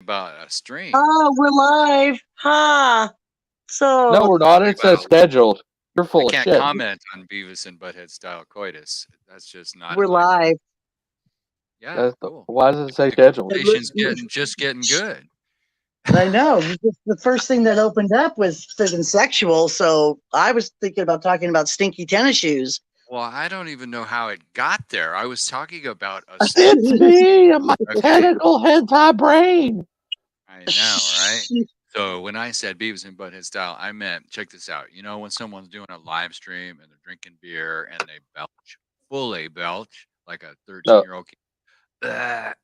about a stream. Oh, we're live. Ha. No, So we're not. It says Well, scheduled. You're I full of can't shit. comment on Beavis and Butthead style coitus. That's just not we're in my. live. Yeah, cool. Why does it say The scheduled? conversation's getting good. I know. The first thing that opened up was friggin' sexual. So I was thinking about talking about stinky tennis shoes. Well, I don't even know how it got there. I was talking about a. It's me and my Okay, tentacle hentai brain. I know, right? So when I said Beavis and Butthead style, I meant check this out. You know when someone's doing a live stream and they're drinking beer and they fully belch like a No, 13-year-old kid,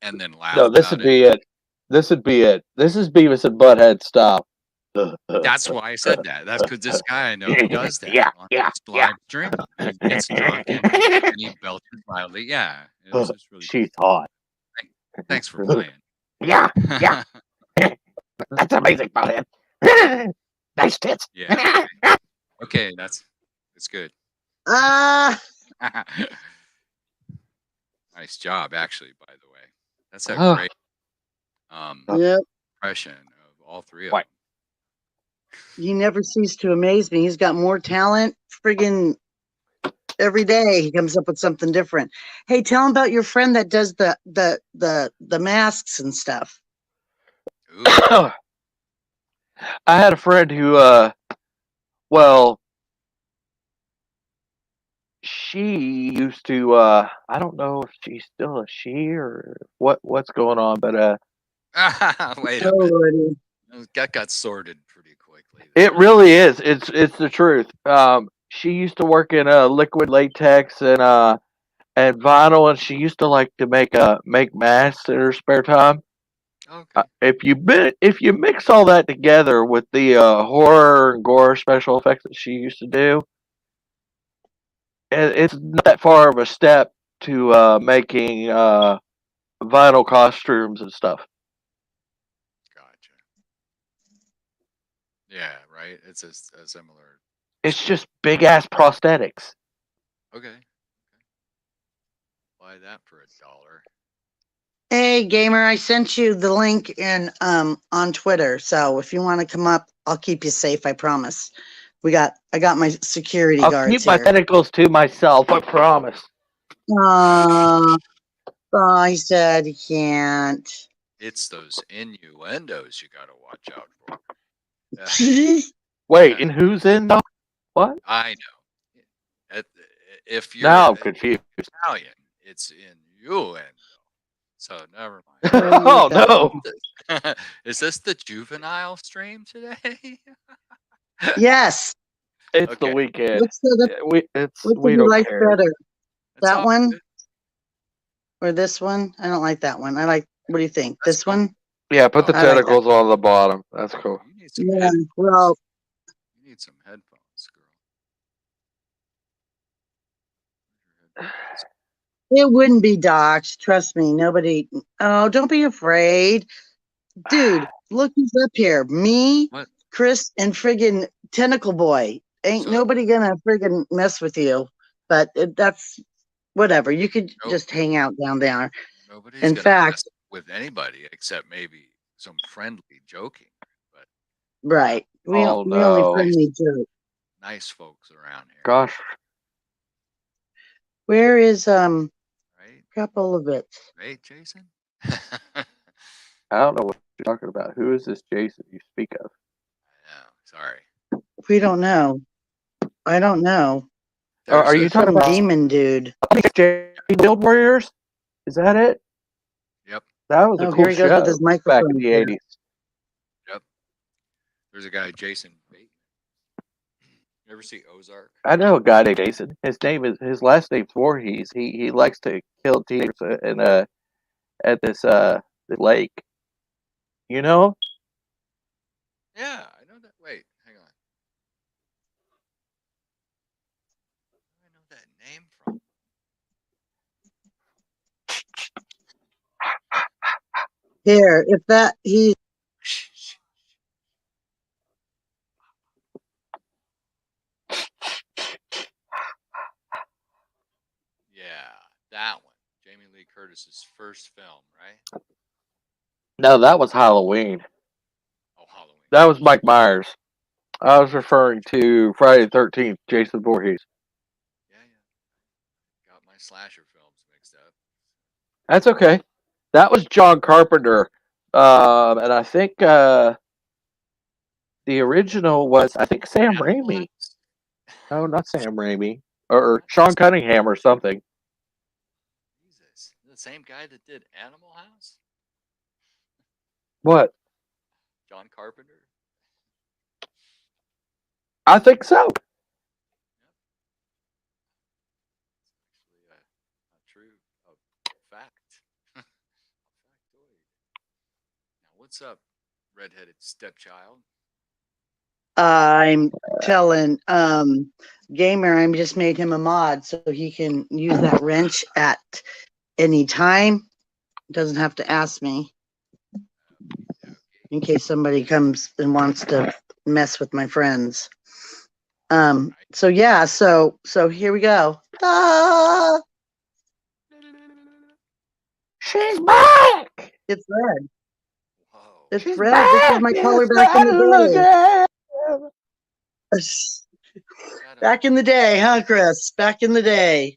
and then laugh no, this about would it. be it. This would be it. This is Beavis and Butthead style. That's why I said that. That's because this guy I know does that Yeah, on yeah, his yeah. live stream. He gets drunk and he belches loudly. Yeah, it was just really She's hot. Thanks for playing. Yeah, yeah. That's amazing, Butthead. Nice tits. Yeah. Okay, it's good. Ah, Nice job, actually. By the way, that's a Oh, great yep. impression of all three of Why? them. He never ceased to amaze me. He's got more talent. Friggin' every day he comes up with something different. Hey, tell him about your friend that does the masks and stuff. Ooh, I had a friend who, well, she used to. I don't know if she's still a she or what's going on, but wait a Oh, minute. Lordy. That got sorted pretty quickly. it really is. It's the truth. She used to work in liquid latex and vinyl, and she used to like to make masks in her spare time. Okay. If you mix all that together with the horror and gore special effects that she used to do, it's not that far of a step to making vinyl costumes and stuff. Gotcha. Yeah, right. It's a similar It's scope. just big ass prosthetics. Okay. Buy that for $1. Hey, gamer, I sent you the link in on Twitter. So if you want to come up, I'll keep you safe. I promise. I got my security I'll guards keep my here. tentacles to myself. I promise. Oh, he said he can't. It's those innuendos you got to watch out for. Wait, and who's in? What? I know. If Now you're I'm confused. Italian, it's innuendo. So never Oh, Oh God. no! mind. Is this the juvenile stream today? Yes. It's the Okay, weekend. What's the what do We you don't like care. better? it's That all one good. or this one? I don't like that one. I like. What do you think? That's This cool. one? Yeah, put the Oh, I like that. tentacles on the bottom. That's cool. you need some Yeah. headphones. Well, You need some headphones, girl. Where's your headphones? it wouldn't be doxed. Trust me. Nobody. Oh, don't be afraid, dude. Look who's up here. Me, What? Chris, and friggin' Tentacle Boy. Ain't So nobody gonna friggin' mess with you. But that's whatever. You could no, just hang out down there. nobody's In gonna fact, mess with anybody except maybe some friendly joking. But right. Oh We only no! nice, friendly joke. nice folks around here, Gosh, Where is right? couple of it? Right, Jason? I don't know what you're talking about. Who is this Jason you speak of? No, sorry. We don't know. I don't know. There's Are you a talking Some about demon dude. Build Warriors? Is that it? yep, That was a Oh, cool here he goes with show his back in microphone the here. '80s. yep. There's a guy, Jason Bateman. You ever see Ozark? I know a guy named Jason. His last name's Voorhees. He likes to kill teenagers in at this lake. You know? Yeah, I know that. Wait, hang on. Where do I know that name from? Here, if that he Yeah, that one. Jamie Lee Curtis's first film, right? No, that was Halloween. Oh, Halloween. That was Mike Myers. I was referring to Friday the 13th, Jason Voorhees. Yeah, yeah. Got my slasher films mixed up. That's okay. That was John Carpenter. And I think the original was, I think, Sam Animal Raimi. House. No, not Sam Raimi. Or Sean Cunningham or something. Jesus, the same guy that did Animal House. What? John Carpenter. I think so. Yep. Actually, a true fact. A factoid. Now, what's up, redheaded stepchild? I'm telling Gamer, I just made him a mod so he can use that wrench at any time. Doesn't have to ask me in case somebody comes and wants to mess with my friends. So yeah, so here we go. Ah, She's back. it's red. Whoa. It's She's red. This was back. my color It's back in better the again. day. Back in the day, huh, Chris? Back in the day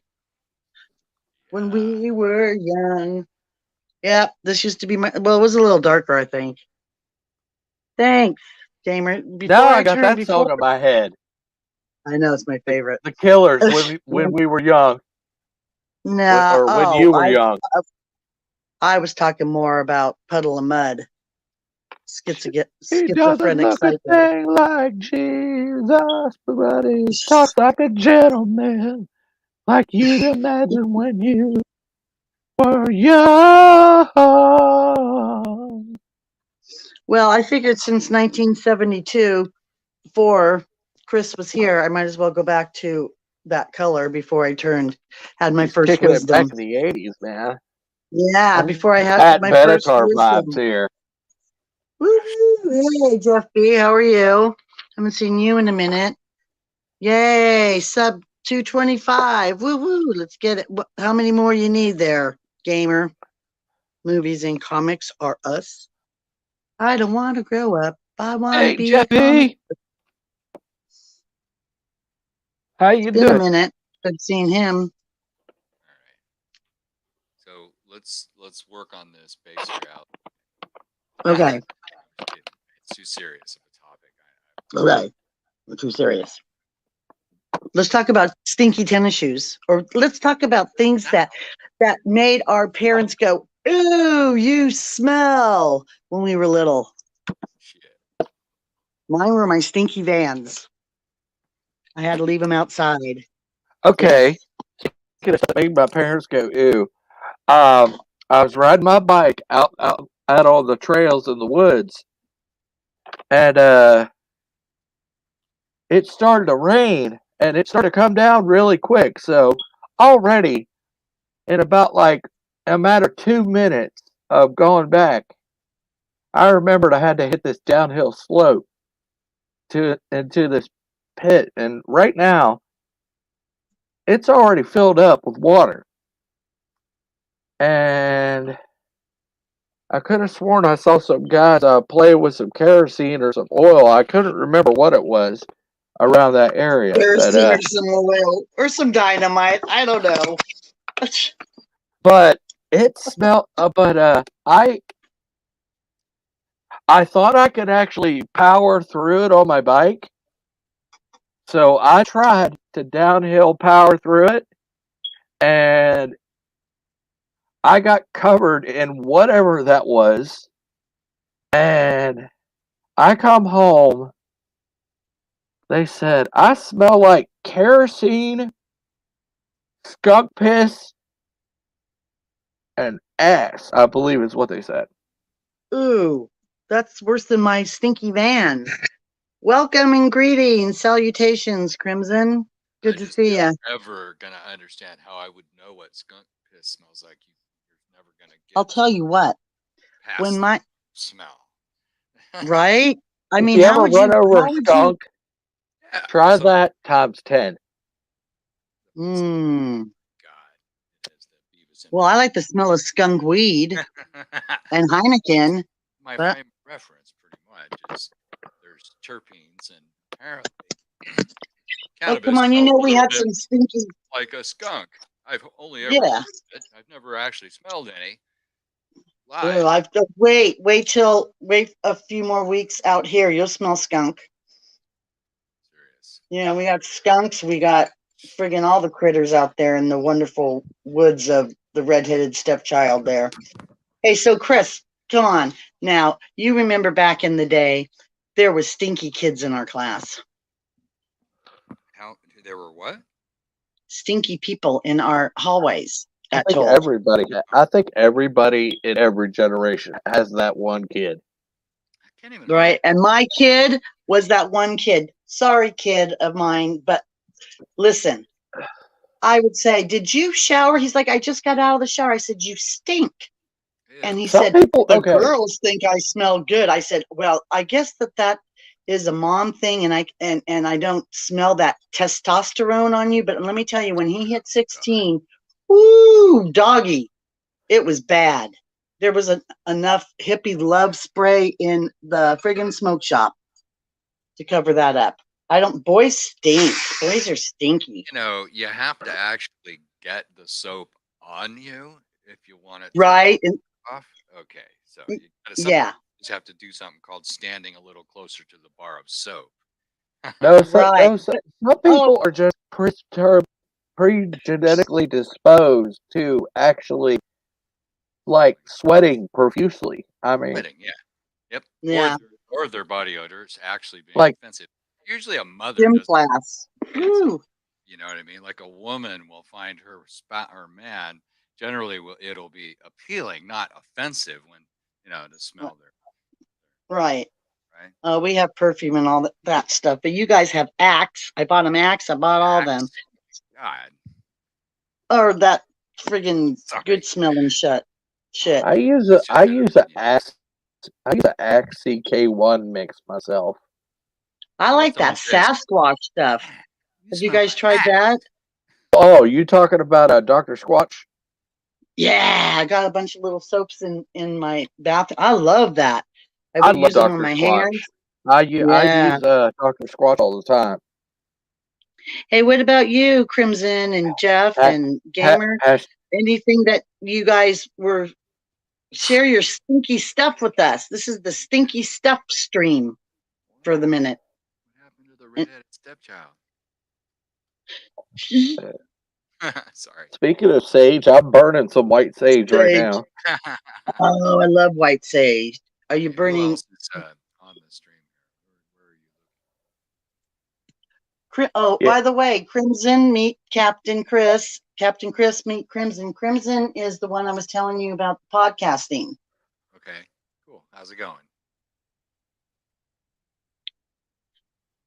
when we were young. Yep, this used to be my. Well, it was a little darker, I think. Thanks, Gamer. Now I got that song in my head. I know it's my favorite. The Killers when we were young, No, or when you were young. I was talking more about Puddle of Mud. He doesn't Schizophrenic look a psycho. thing like Jesus, but he talks like a gentleman, like you'd imagine when you were young. Well, I figured since 1972, before Chris was here, I might as well go back to that color before I had my first Kicking it back wisdom. in the 80s, man. Yeah, before I had Pat my first Benatar vibes wisdom. here. Woo! Hey, Jeff B, how are you? Haven't seen you in a minute. Yay, sub 225. Woo woo, let's get it. How many more you need there, Gamer? Movies and comics are us. I don't want to grow up. I want to Hey, be a comic. Jeffy. How you Been a doing? minute. I've seen him. All right. So let's work on this base reality. Okay. It's too serious of a topic. Okay. I'm too serious. Let's talk about stinky tennis shoes, or let's talk about things that made our parents go, "Ooh, you smell," when we were little. Shit. Mine were my stinky Vans. I had to leave them outside. Okay. Yes. Made my parents go, ew. I was riding my bike out on the trails in the woods, and it started to rain, and it started to come down really quick. So already, in about like a matter of 2 minutes of going back, I remembered I had to hit this downhill slope into this pit, and right now it's already filled up with water. And I could have sworn I saw some guys play with some kerosene or some oil. I couldn't remember what it was around that area. Kerosene or some oil or some dynamite. I don't know. But it smelled. I thought I could actually power through it on my bike, so I tried to downhill power through it, and I got covered in whatever that was, and I come home. They said I smell like kerosene, skunk piss, and ass. I believe is what they said. Ooh, that's worse than my stinky van. Welcome and greetings, salutations, Crimson. Good to see you. Ever gonna understand how I would know what skunk piss smells like? You're never gonna get. I'll tell you what. When my smell. right? I mean, if you how ever would run you? over a skunk, try that times 10. Mmm. God, it is the Beavis Well, I like the smell of skunk weed and Heineken. My But frame of reference, pretty much, is there's terpenes, and apparently oh, come cannabis on, smells a we little had bit some stinky. like a skunk. I've only ever Yeah. heard it. I've never actually smelled any Oh, live. wait a few more weeks out here. You'll smell skunk. Serious. Yeah, we got skunks. We got friggin' all the critters out there in the wonderful woods of the redheaded stepchild there. Hey, so Chris, come on. Now, you remember back in the day, there was stinky kids in our class. How there were what? Stinky people in our hallways I at think Toll. everybody in every generation has that one kid. I can't even Right. And my kid was that one kid. Sorry, kid of mine. But listen, I would say, did you shower? He's like, I just got out of the shower. I said, you stink. And he Some said, people, the okay, girls think I smell good. I said, well, I guess that is a mom thing, and I don't smell that testosterone on you. But let me tell you, when he hit 16, whoo, doggy, it was bad. There was enough hippie love spray in the friggin' smoke shop to cover that up. Boys stink. Boys are stinky. you have to actually get the soap on you if you want it to Right? And off. Okay, so you gotta yeah, just have to do something called standing a little closer to the bar of soap. right. some Oh, people are just pre-genetically disposed to actually like sweating profusely. I mean, Sweating, yeah. Yep. yeah. Or their body odor is actually being like offensive. Usually a mother Gym doesn't class. experience it. Woo. You know what I mean? Like a woman will find her spot or man generally it'll be appealing, not offensive when to smell their Right. right. We have perfume and all that stuff, but you guys have Axe. I bought them Axe. I bought all them. Axe. God, Or that friggin' sorry. good smelling shit. I use a It's I just an use a opinion. Axe I use a Axe CK1 mix myself. I So if like someone that says, Sasquatch stuff. "Man, you Have you smell guys like tried axe," that? Oh, you talking about a Dr. Squatch? Yeah, I got a bunch of little soaps in my bathroom. I love that. I I would love use them on Dr. my Squatch. hands. I Yeah. use Dr. Squatch all the time. Hey, what about you, Crimson and Jeff Ha, and ha, Gamer? hash, Anything that you guys were share your stinky stuff with us? This is the stinky stuff stream for the Wow, minute. what happened to the redheaded stepchild? Sorry. Speaking of sage, I'm burning some white sage right Sage. now. Oh, I love white sage. Are you Okay, who burning? else is on the stream here? Where are you Oh, Yeah. by the way, Crimson meet Captain Chris. Captain Chris meet Crimson. Crimson is the one I was telling you about podcasting. looking? Okay, cool. How's it going?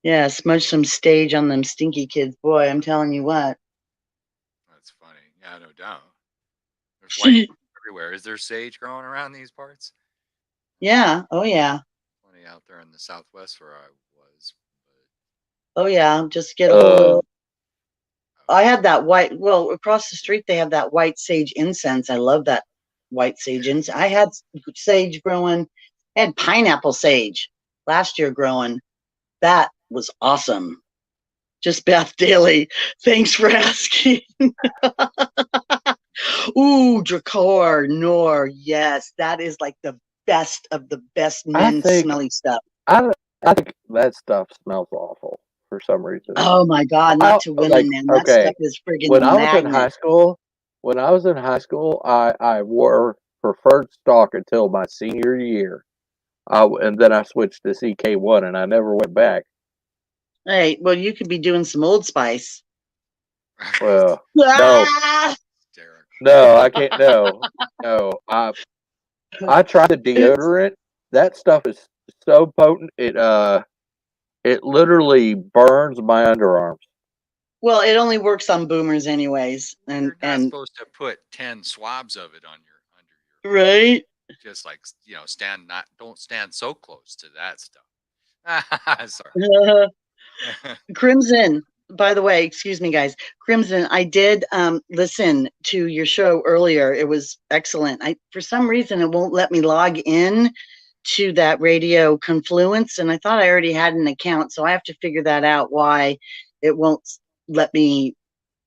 Yeah, smudge some stage on them stinky kids. Boy, I'm telling you what. That's funny. Yeah, no doubt. There's white everywhere. Is there sage growing around these parts? Yeah. Oh, yeah. Plenty out there in the southwest where I was. Oh, yeah. Just get a hold Uh, of. I had that white. Well, across the street they have that white sage incense. I love that white sage incense. I had sage growing. I had pineapple sage last year growing. That was awesome. Just Beth Daly. Thanks for asking. Ooh, Dracar Nor. Yes, that is like the best of the best I men's think smelly stuff. I, I think that stuff smells awful for some reason. Oh my God, not to women, Like man. That okay, stuff is friggin' when I was in magnet. high school, I wore preferred stock until my senior year. And then I switched to CK1, and I never went back. Hey, well, you could be doing some Old Spice. Well, no, Ah! no, I can't. No. I tried the It's, deodorant. That stuff is so potent. It literally burns my underarms. well, it only works on boomers, anyways, You're not and supposed to put 10 swabs of it on your under your arm. right. Just like don't stand so close to that stuff. Sorry. Crimson. by the way, excuse me, guys. Crimson, I did listen to your show earlier. It was excellent. For some reason, it won't let me log in to that radio confluence, and I thought I already had an account, so I have to figure that out, why it won't let me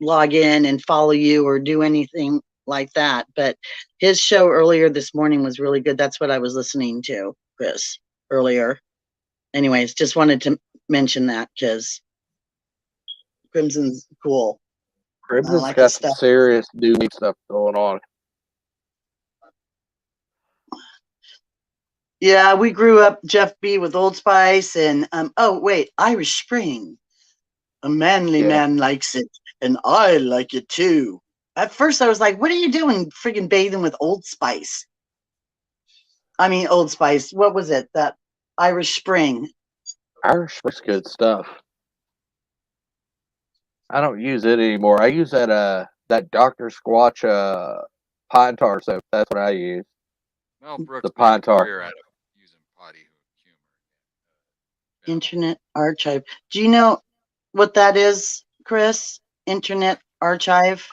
log in and follow you or do anything like that. But his show earlier this morning was really good. That's what I was listening to, Chris, earlier. Anyways, just wanted to mention that because Crimson's cool. Crimson's like got his some stuff. serious new stuff going on. Yeah, we grew up, Jeff B, with Old Spice and oh wait, Irish Spring. A manly man likes it, and I like it too. At first, I was like, "What are you doing, friggin' bathing with Old Spice?" I mean, Old Spice. What was it? That Irish Spring. Irish Spring's good stuff. I don't use it anymore. I use that Dr. Squatch pine tar soap. That's what I use. Well, Brooks The made pine a tar. career out of using potty humor. Internet Archive. Do you know what that is, Chris? Internet Archive?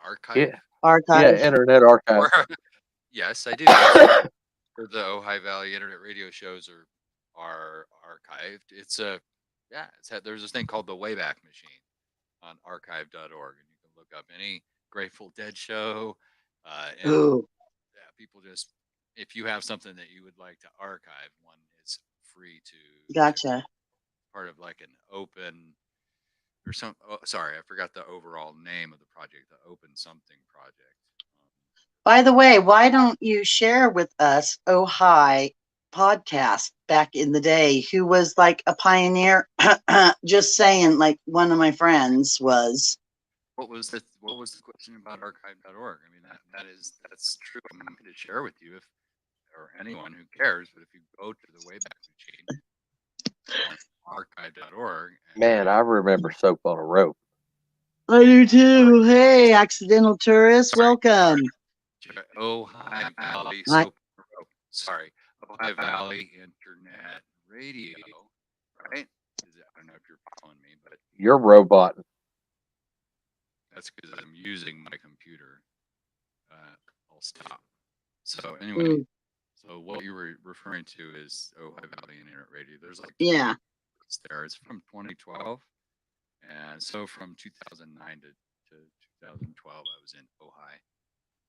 Archive? Yeah. Archive. Yeah, Internet Archive. Yes, I do. That's where the Ojai Valley internet radio shows are archived. It's there's this thing called the Wayback Machine on archive.org, and you can look up any Grateful Dead show, and Ooh, people just, if you have something that you would like to archive, one is free to gotcha. part of like an open or some. Oh, sorry, I forgot the overall name of the project. The Open Something Project. By the way, why don't you share with us Ojai podcast back in the day, who was like a pioneer? Just saying, like one of my friends was. What was the question about archive.org? I mean, that's true. I'm happy to share with you, if or anyone who cares. But if you go to the Wayback Machine on archive.org, Man, I remember Soap on a Rope. I do too. Hey, accidental tourist, welcome. Ojai Valley Hi. Sorry, Ojai Valley Internet Radio. Right? I don't know if you're following me, but You're robot. that's because I'm using my computer. I'll stop. So anyway, Ooh, so what you were referring to is Ojai Valley Internet Radio. There's like yeah. it's there. It's from 2012, and so from 2009 to 2012, I was in Ojai,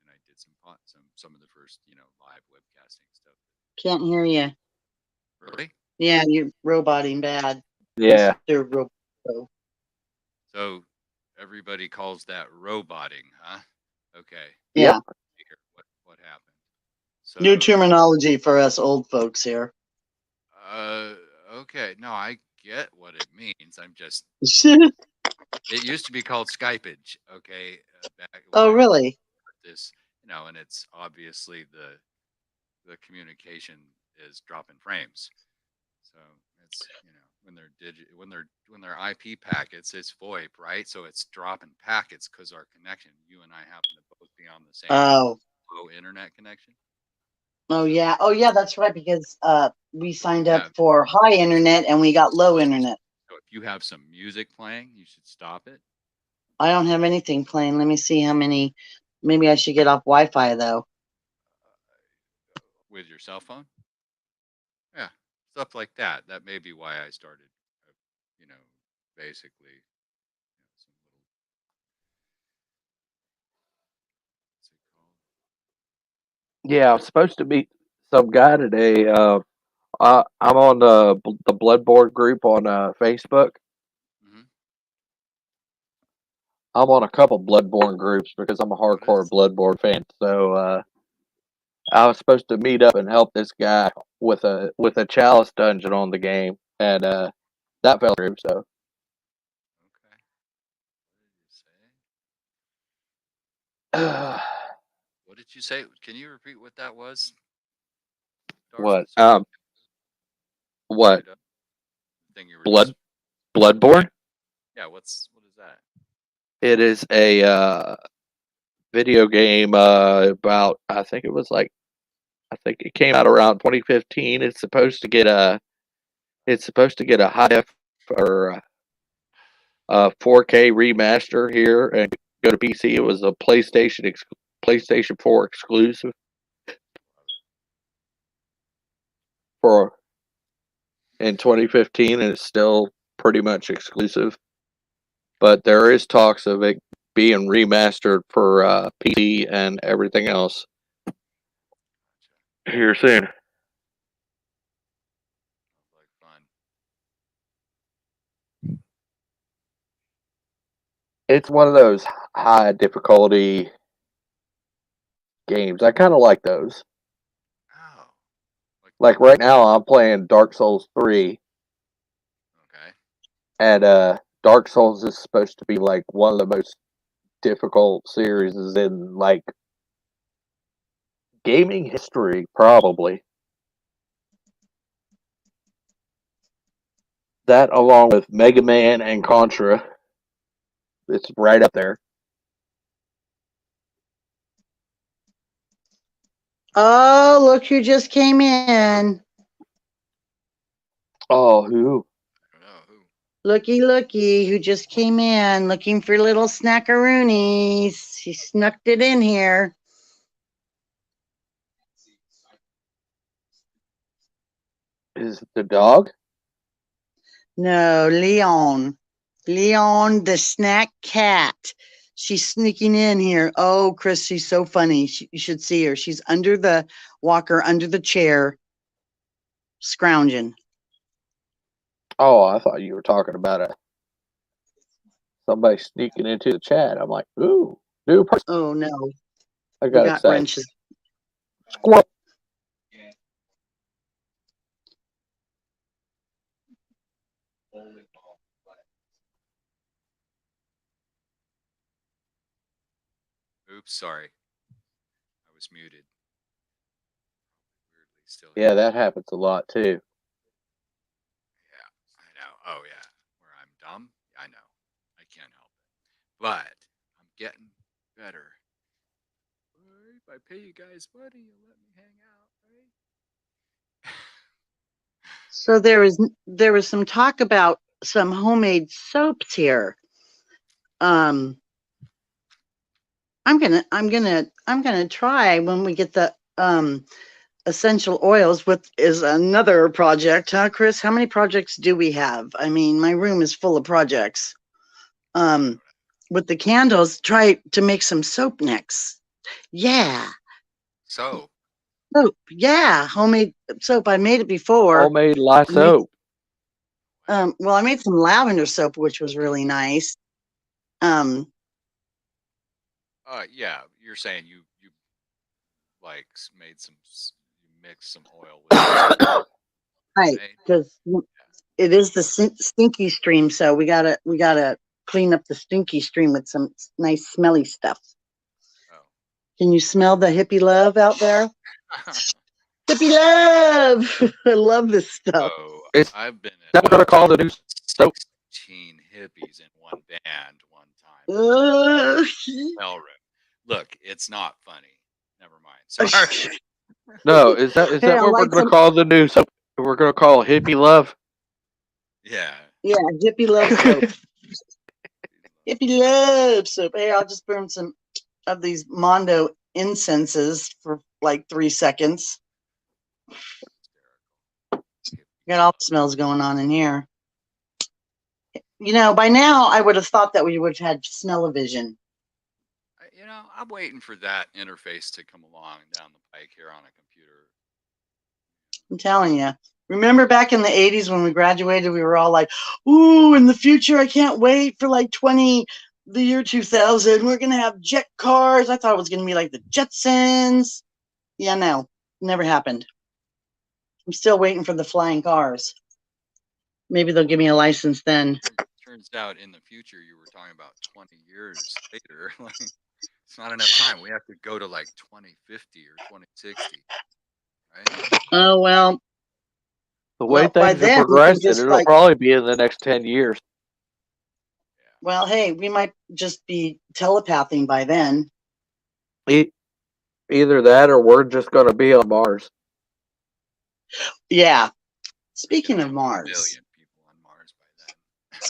and I did some of the first live webcasting stuff. Can't hear you. Really? Yeah, you're roboting bad. Yeah. Mr. Robo. So everybody calls that roboting, huh? Okay. Yeah. What happened? So New terminology for us old folks here. Okay. No, I get what it means. I'm just. It used to be called Skypeage. Okay. Back oh, really? This, and it's obviously the communication is dropping frames. So it's when they're IP packets, it's VoIP, right? So it's dropping packets because our connection, you and I happen to both be on the same low internet connection. Oh yeah. Oh yeah, that's right, because we signed up for high internet and we got low internet. So if you have some music playing, you should stop it. I don't have anything playing. Let me see how many. Maybe I should get off Wi-Fi though. With your cell phone? Yeah, stuff like that. That may be why I started, basically, some little. What's it called? Yeah, I was supposed to meet some guy today. I'm on the Bloodborne group on Facebook. Mm-hmm. I'm on a couple Bloodborne groups because I'm a hardcore Bloodborne fan. So I was supposed to meet up and help this guy with a chalice dungeon on the game, and that fell through. So. Okay. What did you say? What did you say? Can you repeat what that was? What? What? Thing you were Bloodborne? Yeah. What is that? It is a video game about. I think it came out around 2015. It's supposed to get a high def or 4K remaster here and go to PC. It was a PlayStation 4 exclusive for in 2015, and it's still pretty much exclusive. But there is talks of it being remastered for PC and everything else here soon. Like fun. It's one of those high difficulty games. I kind of like those. Oh, Like right now, I'm playing Dark Souls 3, okay. and Dark Souls is supposed to be like one of the most difficult series in like gaming history, probably. That along with Mega Man and Contra, it's right up there. Oh, look who just came in. Oh, who? I don't know who. Looky, who just came in looking for little snackaroonies. He snuck it in here. Is it the dog? No, Leon. Leon, the snack cat. She's sneaking in here. Oh, Chris, she's so funny. You should see her. She's under the walker, under the chair, scrounging. Oh, I thought you were talking about somebody sneaking into the chat. I'm like, ooh, new person. Oh, no. I We got got excited. wrenches. Squirrel. Oops, sorry. I was muted. Weirdly still. Yeah, that happens a lot too. Yeah, I know. Oh yeah, where I'm dumb. I know. I can't help it. But I'm getting better. Right? If I pay you guys money, you'll let me hang out, right? So there was some talk about some homemade soaps here. I'm gonna try when we get the essential oils, with is another project, huh, Chris? How many projects do we have? I mean, my room is full of projects. With the candles, try to make some soap next. Yeah. So. Soap. Yeah, homemade soap. I made it before. Homemade lye soap. Well, I made some lavender soap, which was really nice. Yeah, you're saying you like made some, you mixed some oil with it, right, because it is the stinky stream, so we gotta clean up the stinky stream with some nice smelly stuff. Oh. Can you smell the hippie love out there? Hippie love! I love this stuff. I've been Never gonna call the new soap. 16 hippies in one band one time. Hell room. Look, it's not funny. Never mind. Sorry. No, is that Hey, what we're gonna call the new soap? We're gonna call hippie love. Yeah. Yeah, hippie love soap. Hippie love soap. Hey, I'll just burn some of these Mondo incenses for like 3 seconds. Got all the smells going on in here. You know, by now I would have thought that we would have had smell-o-vision. You know, I'm waiting for that interface to come along down the pike here on a computer. I'm telling you. Remember back in the 80s when we graduated, we were all like, ooh, in the future, I can't wait for like the year 2000. We're going to have jet cars. I thought it was going to be like the Jetsons. Yeah, no, never happened. I'm still waiting for the flying cars. Maybe they'll give me a license then. Turns out in the future, you were talking about 20 years later. Like, it's not enough time. We have to go to like 2050 or 2060. Right? Oh, well. The way things are progressing, it'll probably be in the next 10 years. Well, hey, we might just be telepathing by then. Either that or we're just going to be on Mars. Yeah. Speaking of Mars. A million people on Mars by then.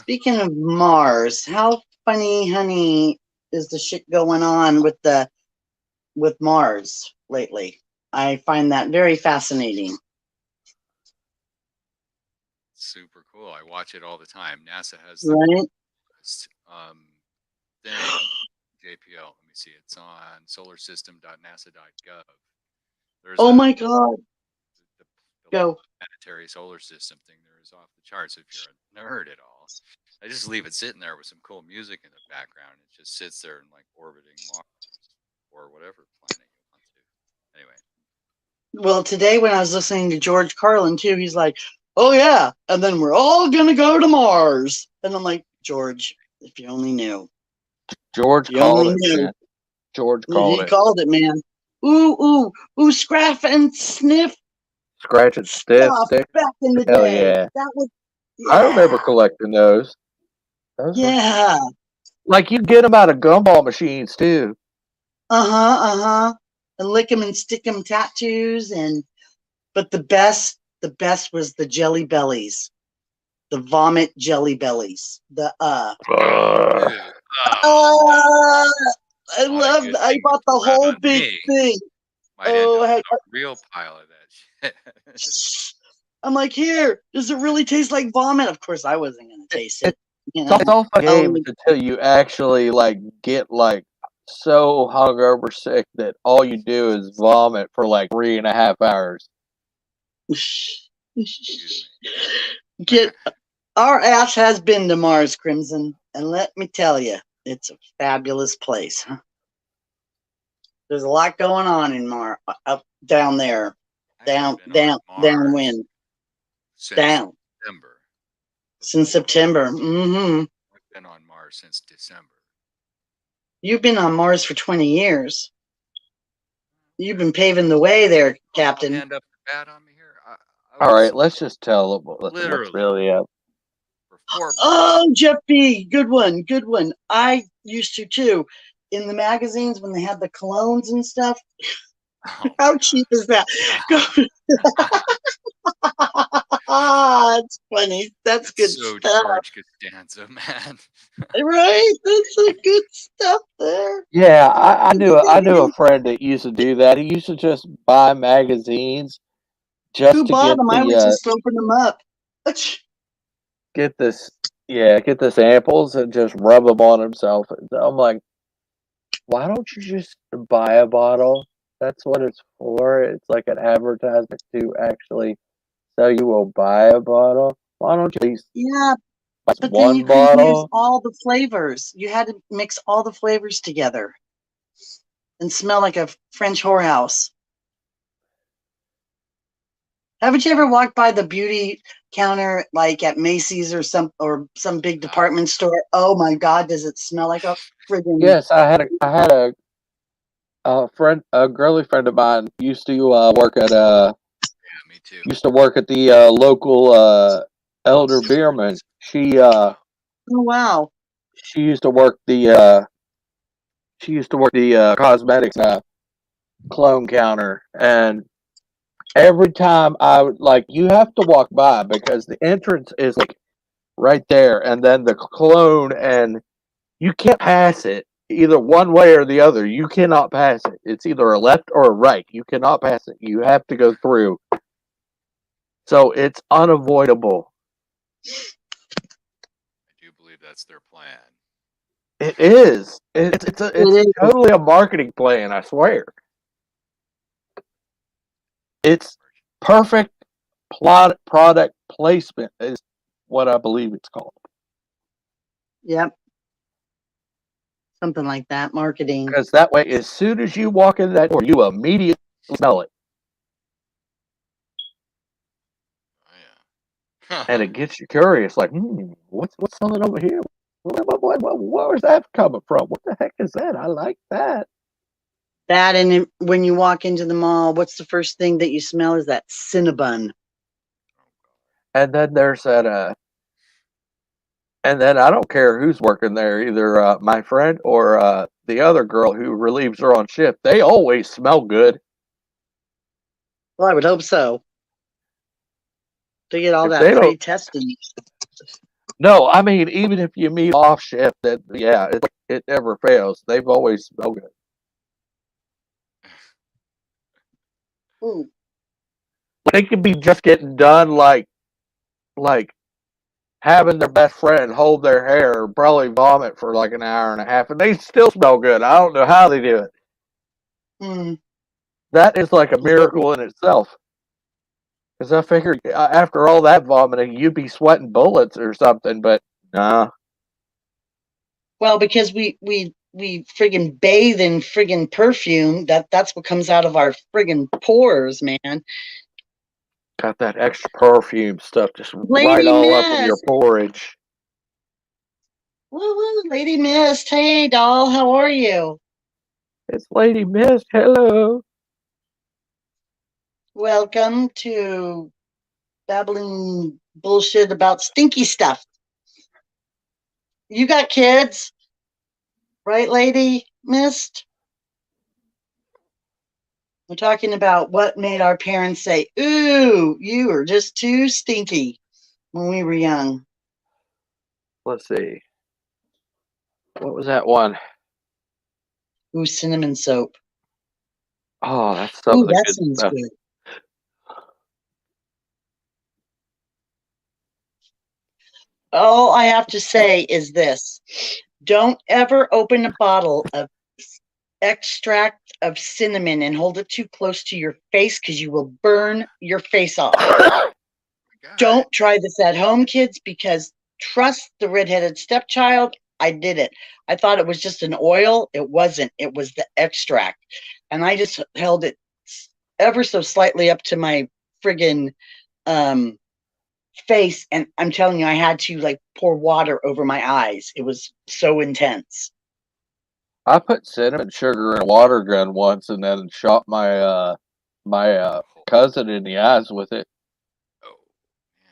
Speaking of Mars, how funny, honey, is the shit going on with Mars lately? I find that very fascinating. Super cool. I watch it all the time. NASA has the Right? thing, JPL. Let me see. It's on solarsystem.nasa.gov. There's Oh a my God. the Go. planetary solar system thing there is off the charts if you're a nerd at all. I just leave it sitting there with some cool music in the background. It just sits there and like orbiting Mars or whatever planet you want to. Anyway, Well, today when I was listening to George Carlin too, he's like, "Oh yeah, and then we're all gonna go to Mars." And I'm like, George, if you only knew. George You called only it, knew. man. George called He it. called it, man. Ooh, ooh, ooh, scraff and sniff Scratch and stiff stuff stick. back in the Hell day. yeah. That was, I remember yeah, collecting those. Those were yeah. like you get them out of gumball machines too. Uh-huh. And lick 'em and stick 'em tattoos but the best was the jelly bellies. The vomit jelly bellies. Ugh. dude, oh, Uh, I not a love good I thing to bought the pull out whole on big me. thing. Might end Oh, up with a real pile of that shit. I'm like, here, does it really taste like vomit? Of course I wasn't gonna taste it. You It's know. all fun games Oh, until you actually like get like so hungover sick that all you do is vomit for like 3.5 hours. Excuse me. get our ass has been to Mars, Crimson, and let me tell you, it's a fabulous place. Huh? There's a lot going on in Mars, up down there, I haven't down, been on down, Mars downwind, since down September. since September. Mm-hmm. I've been on Mars since December. You've been on Mars for 20 years. You've been paving the way there, I'll Captain. hand up the bat on me here. I All was right, let's just tell them what's literally really up. for 4 months. Oh, Jeff B, good one, good one. I used to too. In the magazines when they had the colognes and stuff. Oh How my cheap is that? god. It's funny. That's good It's so stuff, George Costanza, man. right? That's the good stuff there. Yeah, I knew a friend that used to do that. He used to just buy magazines Who just to bought get them? I would just open them up. get this get the samples and just rub them on himself. I'm like, why don't you just buy a bottle? That's what it's for. It's like an advertisement to actually sell you a buy a bottle. Why don't you at least Yeah, buy but then you one couldn't use bottle? all the flavors. You had to mix all the flavors together and smell like a French whorehouse. Haven't you ever walked by the beauty counter like at Macy's or some big department store? Oh my God, does it smell like a friggin' Yes, I had a friend, a girly friend of mine used to work at Yeah, me too. used to work at the local Elder Beerman. oh wow. She used to work the cosmetics clone counter, and every time I would like you have to walk by because the entrance is like right there, and then the clone, and you can't pass it either one way or the other. You cannot pass it. It's either a left or a right. You cannot pass it. You have to go through. So it's unavoidable. I do believe that's their plan. It is. It's It is. totally a marketing plan. I swear. It's perfect product placement is what I believe it's called. Yep. Something like that. Marketing. Because that way, as soon as you walk in that door, you immediately smell it, Oh yeah. and it gets you curious. Like, what's smelling over here? Where's that coming from? What the heck is that? I like that. That and when you walk into the mall, what's the first thing that you smell is that Cinnabon. And then there's that. And then I don't care who's working there, either my friend or the other girl who relieves her on shift. They always smell good. Well, I would hope so. To get all If that they don't, pre-testing. No, I mean, even if you meet off shift, it never fails. They've always smelled good. Ooh. They could be just getting done, like having their best friend hold their hair, or probably vomit for like an hour and a half, and they still smell good. I don't know how they do it. Mm. That is like a Yeah. miracle in itself. Because I figured after all that vomiting, you'd be sweating bullets or something, but nah. Well, because we friggin' bathe in friggin' perfume. That's what comes out of our friggin' pores, man. Got that extra perfume stuff just right Lady all up in your Miss. porridge. Woo woo, Lady Mist. Hey doll, how are you? It's Lady Mist. Hello. Welcome to Babbling bullshit about stinky stuff. You got kids, right, Lady Mist? We're talking about what made our parents say, "Ooh, you are just too stinky" when we were young. Let's see. What was that one? Ooh, cinnamon soap. Oh, that's some Ooh, of the that good sounds stuff. good. All I have to say is this: don't ever open a bottle of extract of cinnamon and hold it too close to your face because you will burn your face off. My God. Don't try this at home, kids, because trust the redheaded stepchild. I did it. I thought it was just an oil. It wasn't. It was the extract. And I just held it ever so slightly up to my friggin' um, face. And I'm telling you, I had to like pour water over my eyes. It was so intense. I put cinnamon sugar in a water gun once, and then shot my cousin in the eyes with it. Oh,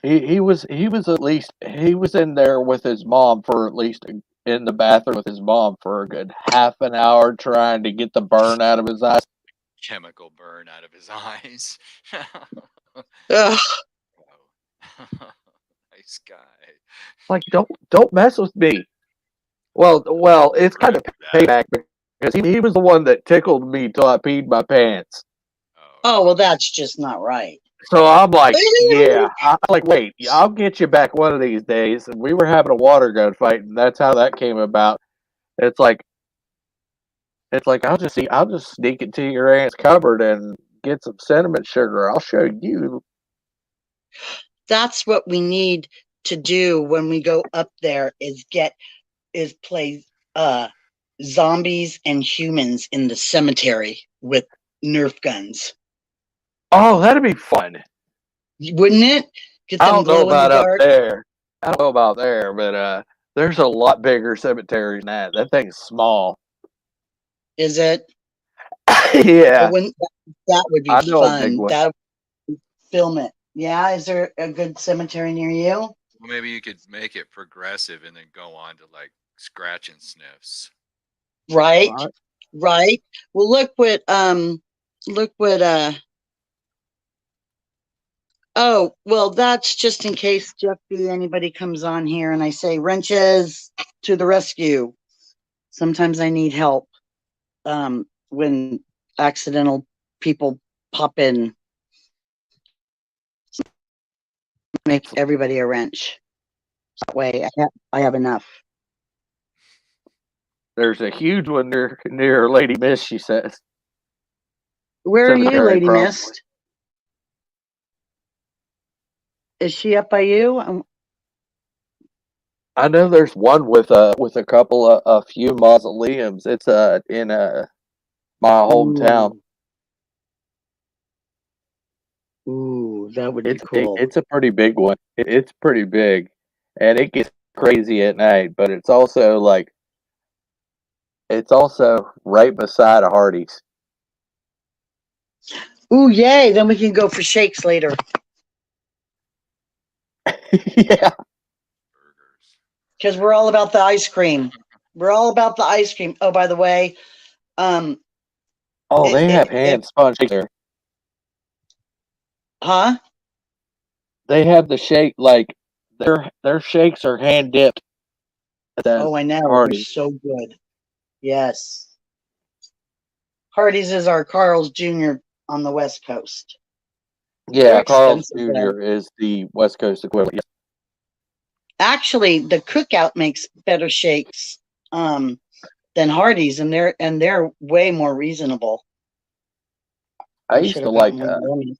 man. He was at least he was in there with his mom for at least in the bathroom with his mom for a good half an hour trying to get the burn out of his eyes. Chemical burn out of his eyes. Ugh. Wow. Nice guy. Like, don't mess with me. Well, it's kind of payback because he was the one that tickled me till I peed my pants. Oh, Oh, well, that's just not right. So I'm like, yeah. I'm like, wait, I'll get you back one of these days. And we were having a water gun fight, and that's how that came about. It's like I'll just sneak into your aunt's cupboard and get some cinnamon sugar. I'll show you. That's what we need to do when we go up there is play zombies and humans in the cemetery with Nerf guns. Oh, that'd be fun. Wouldn't it? Get I them don't know glow in the about up dark. there. I don't know about there, but there's a lot bigger cemeteries than that. That thing's small. Is it? Yeah, Well, when that would be I know a big fun. one. That film it. Yeah. Is there a good cemetery near you? well, maybe you could make it progressive and then go on to like scratch and sniffs. Right. Right. Right. Well, look what oh, well, that's just in case Jeffy anybody comes on here and I say wrenches to the rescue. Sometimes I need help when accidental people pop in. Make everybody a wrench. That way I have enough. There's a huge one near Lady Miss. She says Where are you, cemetery, Lady probably. Mist? Is she up by you? I know there's one with a couple of a few mausoleums. It's in my hometown. Ooh, that would be cool. It's a pretty big one. It's pretty big, and it gets crazy at night. But it's also right beside a Hardee's. Ooh, yay! Then we can go for shakes later. Yeah. Burgers. Because we're all about the ice cream. We're all about the ice cream. Oh, by the way, Oh, it, they have it, it hand sponge there. huh? They have the shake like their shakes are hand dipped at that Oh, I know. They're Hardy. so good. Yes. Hardee's is our Carl's Jr. on the West Coast. They're Yeah, Carl's expensive, though. Jr. is the West Coast equivalent. Yeah. Actually, the Cookout makes better shakes than Hardee's, and they're way more reasonable. I I used should to have like. gotten one.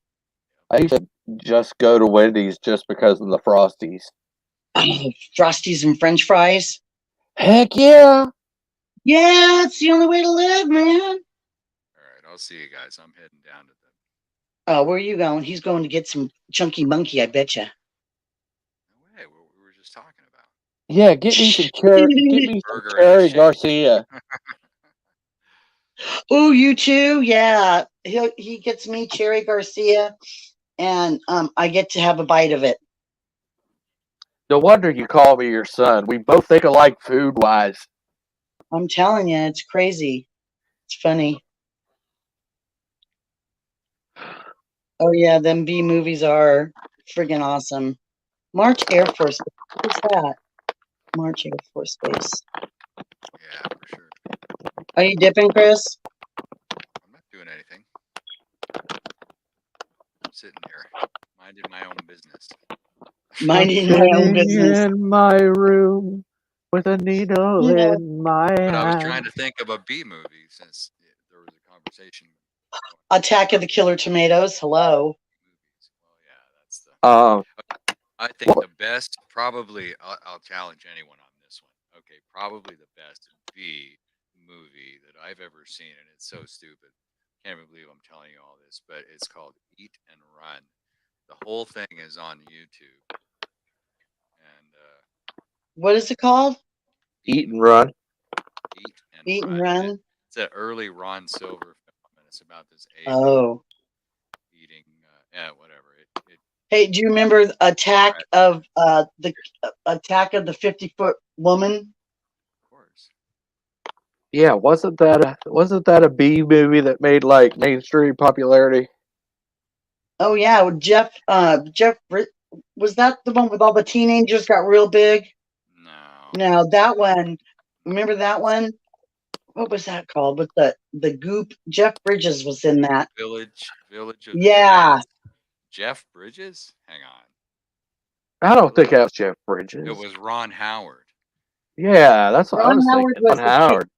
I used to just go to Wendy's just because of the Frosties. Frosties and French fries. Heck yeah! Yeah, it's the only way to live, man. All right, I'll see you guys. I'm heading down to the. Oh, where are you going? He's going to get some chunky monkey, I betcha. No way. We were just talking about Yeah, get me some burger and a Cherry shake. Garcia. Oh, you too? Yeah. He gets me Cherry Garcia, and I get to have a bite of it. No wonder you call me your son. We both think alike food wise. I'm telling you, it's crazy. It's funny. Oh yeah, them B movies are friggin' awesome. March Air Force. What's that? March Air Force Base. Yeah, for sure. Are you dipping, Chris? I'm not doing anything. I'm sitting here, minding my own business. Minding I'm my own sitting business. in my room with a needle You know, in my But I was hand. trying to think of a B movie since there was a conversation. Attack of the Killer Tomatoes. Hello. Movies. Well, yeah, that's the. Um, I think what? the best, probably. I'll challenge anyone on this one. Okay, probably the best B movie that I've ever seen, and it's so stupid. Can't even believe I'm telling you all this, but it's called Eat and Run. The whole thing is on YouTube, and What is it called? Eat and run. Eat and Eat and Run. Run. It's an early Ron Silver film, and it's about this alien Oh. eating. Whatever. It Hey, do you remember right, Attack of the Attack of the 50-foot woman? of course. Yeah, wasn't that a B movie that made like mainstream popularity? Oh yeah, Jeff. Was that the one with all the teenagers got real big? No. No, that one. Remember that one? What was that called? With the goop. Jeff Bridges was in that. Village of the Yeah. Giants. Jeff Bridges? Hang on. I don't think that was Jeff It Bridges. was Ron Howard. Yeah, that's what I Ron was Howard thinking. was Ron the kid. Howard.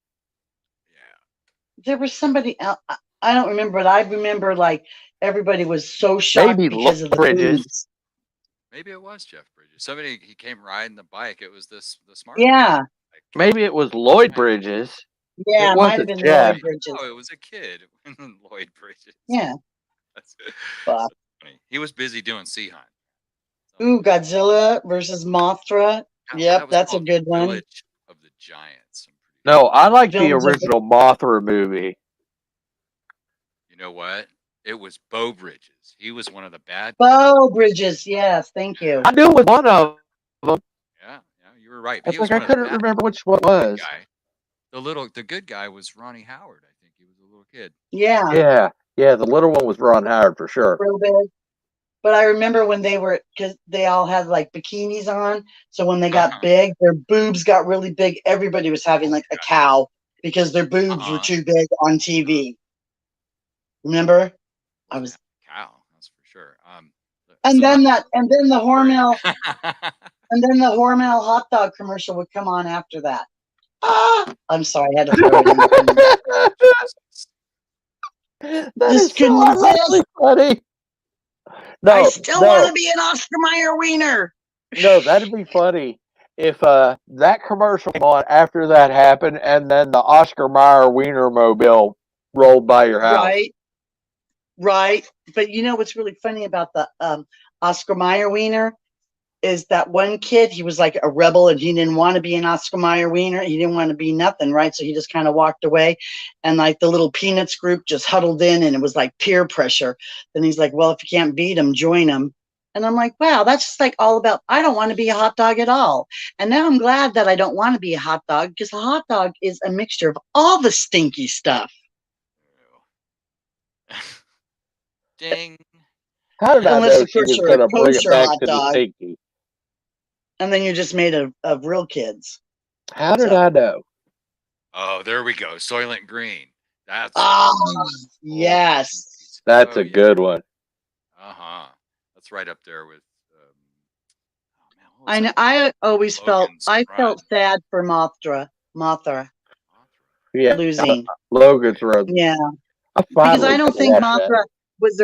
Yeah. There was somebody else. I don't remember, but I remember like everybody was so shocked Maybe because Lloyd of the Bridges. boobs. Maybe it was Jeff Bridges. He came riding the bike. It was the smart Yeah. bike. Maybe it was Lloyd Bridges. Yeah, It it might have wasn't been Jeff. Lloyd Bridges. No, it was a kid. Lloyd Bridges. Yeah. That's Fuck. funny. He was busy doing Sea Hunt. So, Ooh, Godzilla versus Mothra. Yep, that was that's a called good one. Village of the Giants. I'm pretty No, I like the Village of the original Mothra movie. You know what? It was Bo Bridges. He was one of the bad. Bo Bridges. Yes, thank you. I knew it was one of them. Yeah, you were right. I He was was like, I one of the couldn't bad remember which one it good was. guy. The good guy was Ronnie Howard. I think he was a little kid. Yeah, Yeah, the little one was Ron Howard for sure. real big. But I remember when they were, because they all had like bikinis on. So when they got big, their boobs got really big. Everybody was having like a cow because their boobs were too big on TV. Remember? I was. cow. That's for sure. And then the story. Hormel, and then the Hormel hot dog commercial would come on after that. Ah, I'm sorry, I had to throw it in there. That Just is couldn't so resist. ironically funny. I still want to be an Oscar Mayer wiener. No, that'd be funny if that commercial came on after that happened, and then the Oscar Mayer Wienermobile rolled by your house. Right. But you know what's really funny about the Oscar Mayer wiener is that one kid, he was like a rebel and he didn't want to be an Oscar Mayer wiener. He didn't want to be nothing, right? So he just kind of walked away. And like the little Peanuts group just huddled in and it was like peer pressure. Then he's like, well, if you can't beat them, join them. And I'm like, wow, that's just like all about, I don't want to be a hot dog at all. And now I'm glad that I don't want to be a hot dog because a hot dog is a mixture of all the stinky stuff. Ding. How did I Unless, know of she course, was you're going a to bring it kosher back hot to the dog. stinky? And then you're just made of real kids. How did So- I know? Oh, there we go. Soylent Green. That's Yes. That's Oh, a yeah. good one. Uh-huh. That's right up there with oh man, what was I know. that? I always Logan's felt Run. sad for Mothra Yeah, losing. Logan's Run. Yeah, I because finally I don't got to think watch that. Mothra was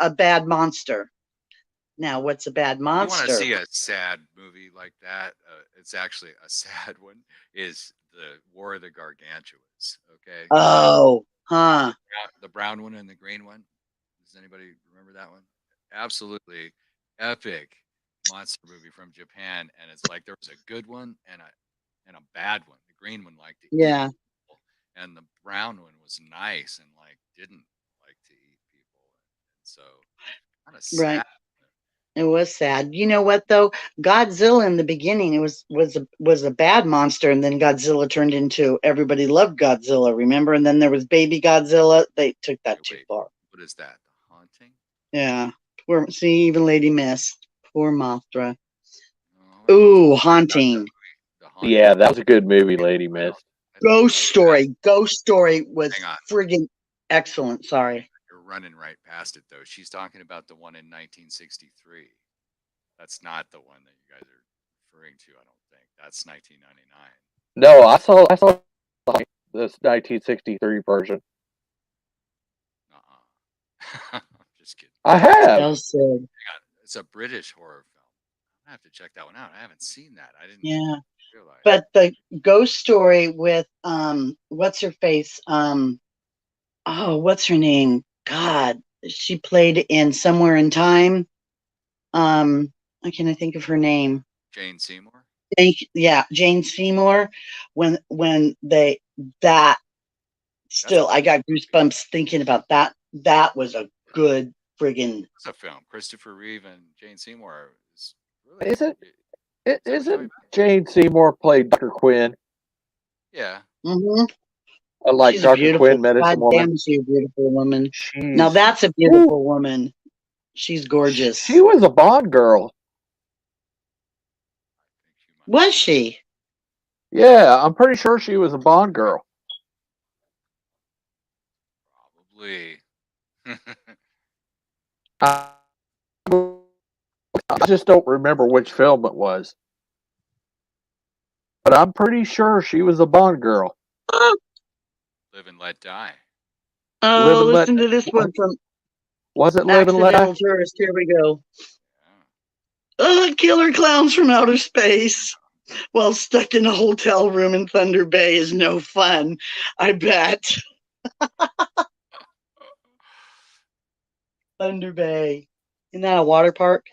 a bad monster. Now, what's a bad You want to monster? see a sad movie like that? It's actually a sad one. Is the War of the Gargantuas? Okay, Oh, huh? the brown one and the green one. Does anybody remember that one? Absolutely epic monster movie from Japan, and it's like there was a good one and a bad one. The green one liked to eat Yeah, people, and the brown one was nice and like didn't like to eat people. And so kind of right. sad. It was sad. You know what though? Godzilla in the beginning it was a bad monster, and then Godzilla turned into everybody loved Godzilla. Remember? And then there was Baby Godzilla. They took that too Wait, far. what is that? The Haunting? Yeah. Poor, see, even Lady missed. Poor Mothra. Oh, Ooh, Haunting. The Haunting. Yeah, that was a good movie, Lady Miss. Ghost Story. Ghost Story was Hang on. friggin' excellent. Sorry. You're running right past it though. She's talking about the one in 1963. That's not the one that you guys are referring to. I don't think that's 1999. No, I saw this 1963 version. Uh-uh. Just kidding. I have. Chelsea. It's a British horror film. I have to check that one out. I haven't seen that. I didn't Yeah. realize. But the Ghost Story with what's her face? Oh, what's her name? God, she played in Somewhere in Time. I can't think of her name. Jane Seymour. Jane Seymour. When they that still, I got goosebumps thinking about that. That was a good friggin' It's a film. Christopher Reeve and Jane Seymour is really. Isn't Jane Seymour played Dr. Quinn? Yeah. Mhm. Like She's a Dr. beautiful. Quinn, Medicine God Woman. damn, is she a beautiful woman. She's, Now that's a beautiful woman. She's gorgeous. She was a Bond girl. Was she? Yeah, I'm pretty sure she was a Bond girl. Probably. I just don't remember which film it was. But I'm pretty sure she was a Bond girl. Live and Let Die. Oh, listen to this one from Was it Live and Let Die? Accidental Tourist. Here we go. Killer clowns from outer space while stuck in a hotel room in Thunder Bay is no fun. I bet. Thunder Bay. Isn't that a water park?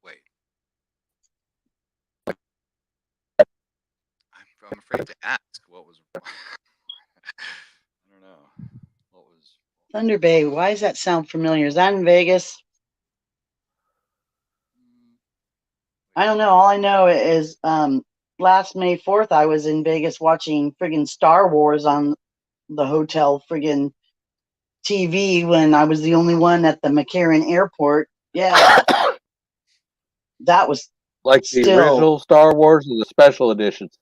Wait. I'm afraid to ask what was. I don't know. What was. Thunder Bay. Why does that sound familiar? Is that in Vegas? I don't know. All I know is last May 4th, I was in Vegas watching friggin' Star Wars on the hotel friggin' TV when I was the only one at the McCarran Airport. Yeah. That was like the still, original Star Wars or the special editions?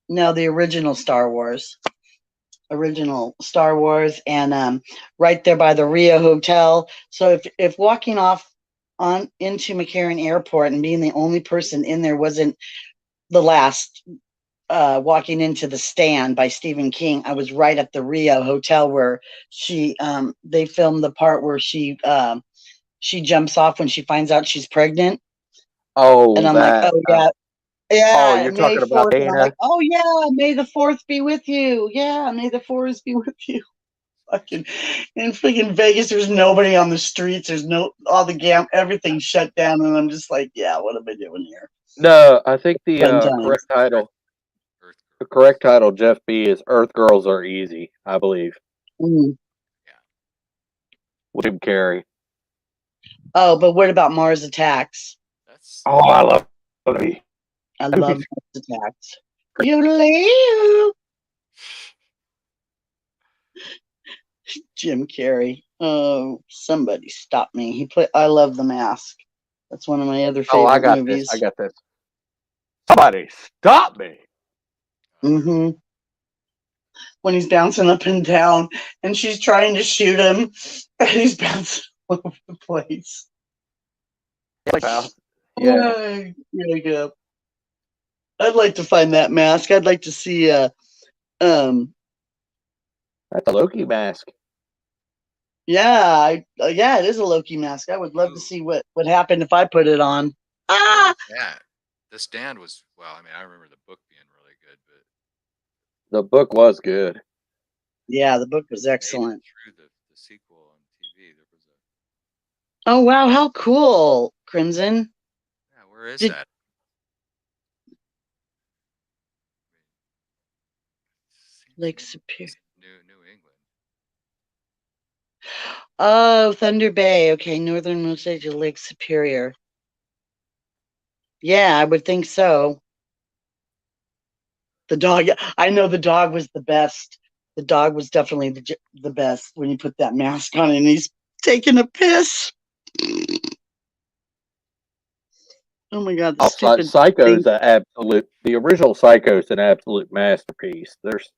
No, the original Star Wars. Original Star Wars, and right there by the Rio Hotel. So if walking off on into McCarran Airport and being the only person in there wasn't the last walking into the Stand by Stephen King, I was right at the Rio Hotel where they filmed the part where she jumps off when she finds out she's pregnant. Oh, and I'm like, oh yeah. Oh, Yeah, you're May talking about 4th. And I'm Dana? like, oh yeah, May the 4th be with you. Yeah, May the 4th be with you. Fucking in freaking Vegas, there's nobody on the streets. There's all the everything's shut down, and I'm just like, yeah, what am I doing here? No, I think the Fun times. correct title, Jeff B, is Earth Girls Are Easy, I believe. Mm. Jim Carrey. Oh, but what about Mars Attacks? Oh, I love it. I love Mars Attacks. You Jim Carrey. Oh, somebody stop me. I Love the Mask. That's one of my other Oh, I favorite got this. movies. I got this. Somebody stop me. Hmm. When he's bouncing up and down, and she's trying to shoot him, and he's bouncing all over the place. Yeah. Yeah. I'd like to find that mask. I'd like to see. Um. That's a Loki mask. Yeah. Yeah. It is a Loki mask. I would love to Ooh. see what would happen if I put it on. Ah. Yeah. The Stand was, well, I mean, I remember the book being really good, but The book was good. Yeah. The book was made it excellent. through the sequel on TV. There was a, Oh wow! How cool, Crimson. yeah, where is Did that? Lake Seems Superior? it's New England. Oh, Thunder Bay. Okay, northernmost edge of Lake Superior. Yeah, I would think so. The dog. I know the dog was the best. The dog was definitely the best when you put that mask on and he's taking a piss. Oh my god, the stupid Psycho's thing. an absolute. The original Psycho's an absolute masterpiece. There's.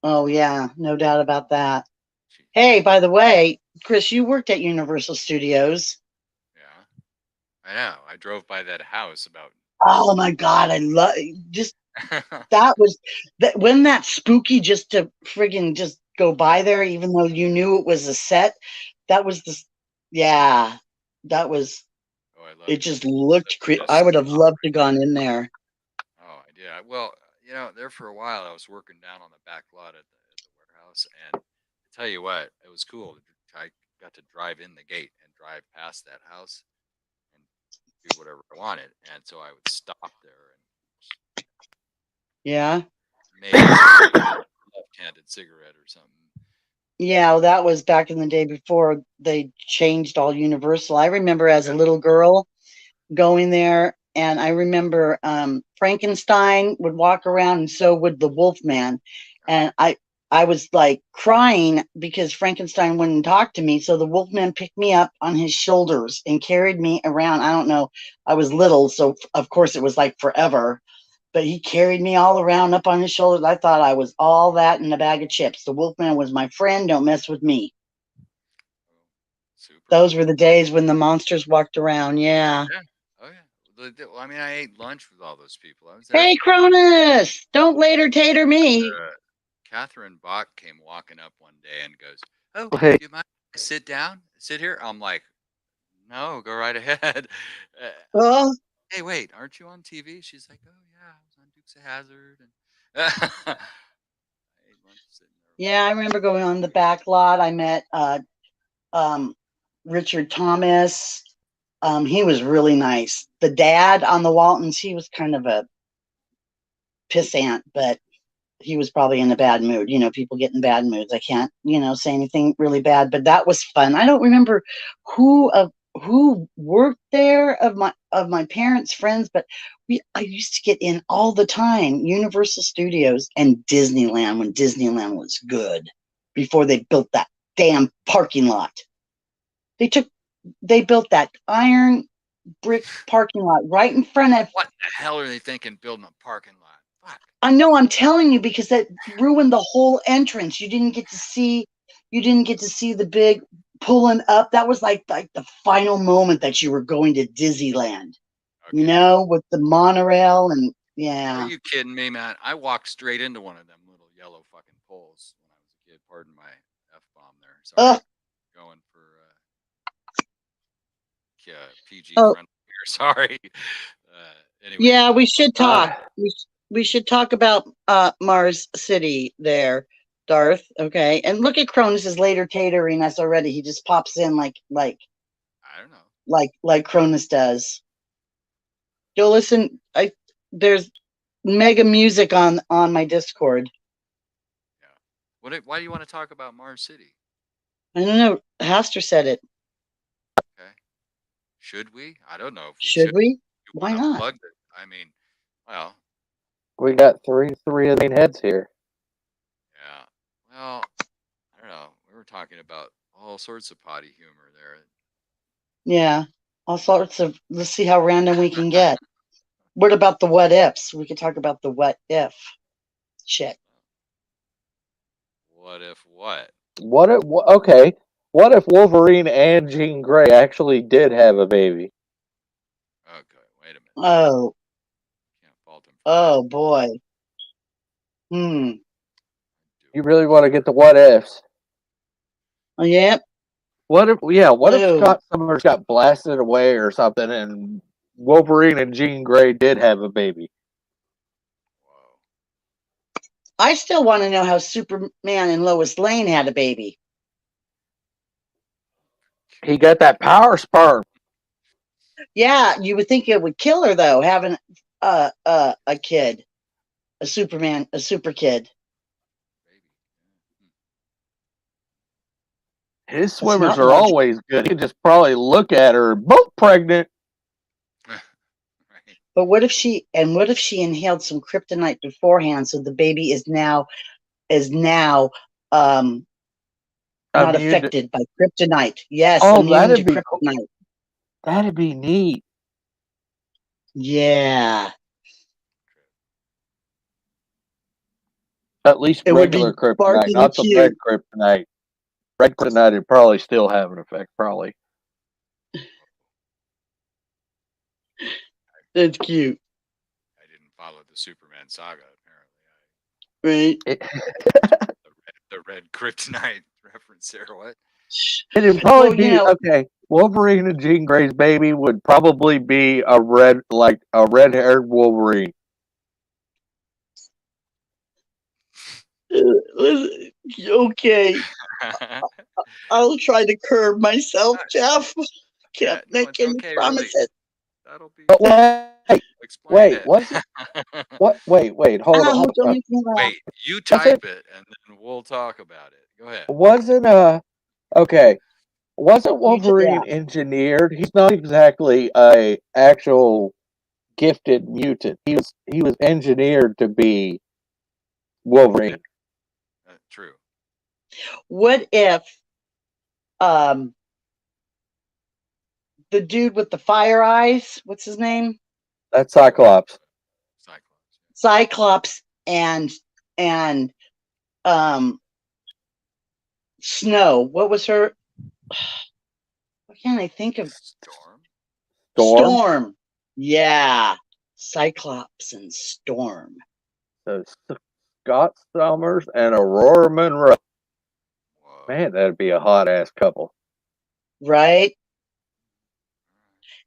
Oh yeah, no doubt about that. Gee, Hey, by the way, Chris, you worked at Universal Studios. yeah, I know. I drove by that house about. Oh my god, I love just that was that when that spooky just to friggin' just go by there, even though you knew it was a set. That was the yeah, that was Oh, I it. loved it. Just looked. I Just would have loved to operating. gone in there. Oh, I did. Well, there for a while, I was working down on the back lot at the warehouse, and I tell you what, it was cool. I got to drive in the gate and drive past that house and do whatever I wanted, and so I would stop there and Yeah, maybe smoke a left-handed cigarette or something. yeah. Well, that was back in the day before they changed all Universal. I remember as a Yeah. little girl going there, and I remember Frankenstein would walk around, and so would the Wolfman, Oh, and I was like crying because Frankenstein wouldn't talk to me. So the Wolfman picked me up on his shoulders and carried me around. I don't know. I was little, so of course it was like forever. But he carried me all around up on his shoulders. I thought I was all that in a bag of chips. The Wolfman was my friend. Don't mess with me. oh, super Those cool. were the days when the monsters walked around. Yeah. Yeah. Oh yeah. Well, I mean, I ate lunch with all those people. I was there Hey, for. Cronus, don't later tater me. Catherine Bach came walking up one day and goes, "Oh, do Hey, you mind if I sit down? Sit here?" I'm like, "No, go right ahead." I'm like, Oh, "Hey, wait, aren't you on TV?" She's like, "Oh yeah, I was on Dukes of Hazzard." And I ate lunch sitting there with yeah, I remember going on the back lot. I met um, Richard Thomas. He was really nice. The dad on the Waltons, he was kind of a pissant, but he was probably in a bad mood. You know, people get in bad moods. I can't, say anything really bad, but that was fun. I don't remember who worked there of my parents' friends, but I used to get in all the time. Universal Studios and Disneyland when Disneyland was good before they built that damn parking lot. They took they built that iron brick parking lot right in front of. what the hell are they thinking building a parking lot? Fuck. I know, I'm telling you, because that ruined the whole entrance. You didn't get to see the big pulling up. That was like the final moment that you were going to Disneyland, Okay. with the monorail and Are yeah. you kidding me, man? I walked straight into one of them little yellow fucking poles when I was a kid. Pardon my f bomb there. Sorry, Ugh, going for PG oh, friendly here. Sorry. Anyway, yeah, we should talk. uh, We should talk about Mars City there, Darth. Okay. And look at Cronus's later catering us already. He just pops in I don't know. like Cronus does. Go listen. There's mega music on my Discord. Yeah. Why do you want to talk about Mars City? I don't know. Haster said it. Okay. Should we? I don't know if we Should should. we? You Why want to not? plug it? I mean, well, we got three of the main heads here. yeah. Well, I don't know. We were talking about all sorts of potty humor there. Yeah. All sorts of. Let's see how random we can get. What about the what ifs? We could talk about the what if shit. What if what? Okay, what if Wolverine and Jean Grey actually did have a baby? Okay, wait a minute. Oh, Can't fault him for that. oh boy. Hmm. You really want to get the what ifs? Oh, yep. What if Oh, Scott Summers got blasted away or something and Wolverine and Jean Grey did have a baby? Whoa. I still want to know how Superman and Lois Lane had a baby. He got that power sperm. Yeah, you would think it would kill her though, having a kid, a super kid. Baby. His That's swimmers not are logical. always good. You can just probably look at her, both pregnant. Right. But what if she inhaled some kryptonite beforehand, so the baby is now um not Immune. affected by kryptonite? Yes, Oh, immune to that'd be cool. kryptonite. That'd be neat. Yeah, At least it would be regular kryptonite, sparkly not the cute. red kryptonite. Red kryptonite would probably still have an effect, probably. That's cute, I didn't follow the Superman saga, apparently. right? The red kryptonite reference there. What? It'd probably Well, you be know, okay. Wolverine and Jean Grey's baby would probably be a red-haired Wolverine. okay. I'll try to curb myself, Jeff. Yeah, Can't no, make it's any okay, really. promises. That'll be But explain it. hold Ow, don't on. make me laugh. Wait, you Wasn't type it and then we'll talk about it. Go ahead. wasn't okay? Wasn't Yeah. Wolverine engineered? He's not exactly a actual gifted mutant. He was engineered to be Wolverine. True. What if um the dude with the fire eyes, what's his name? That's Cyclops. Cyclops. Cyclops and um Snow. What was her? What can I think of? Storm. Storm. Yeah. Cyclops and Storm. So Scott Summers and Aurora Monroe. Whoa. Man, that'd be a hot ass couple. Right?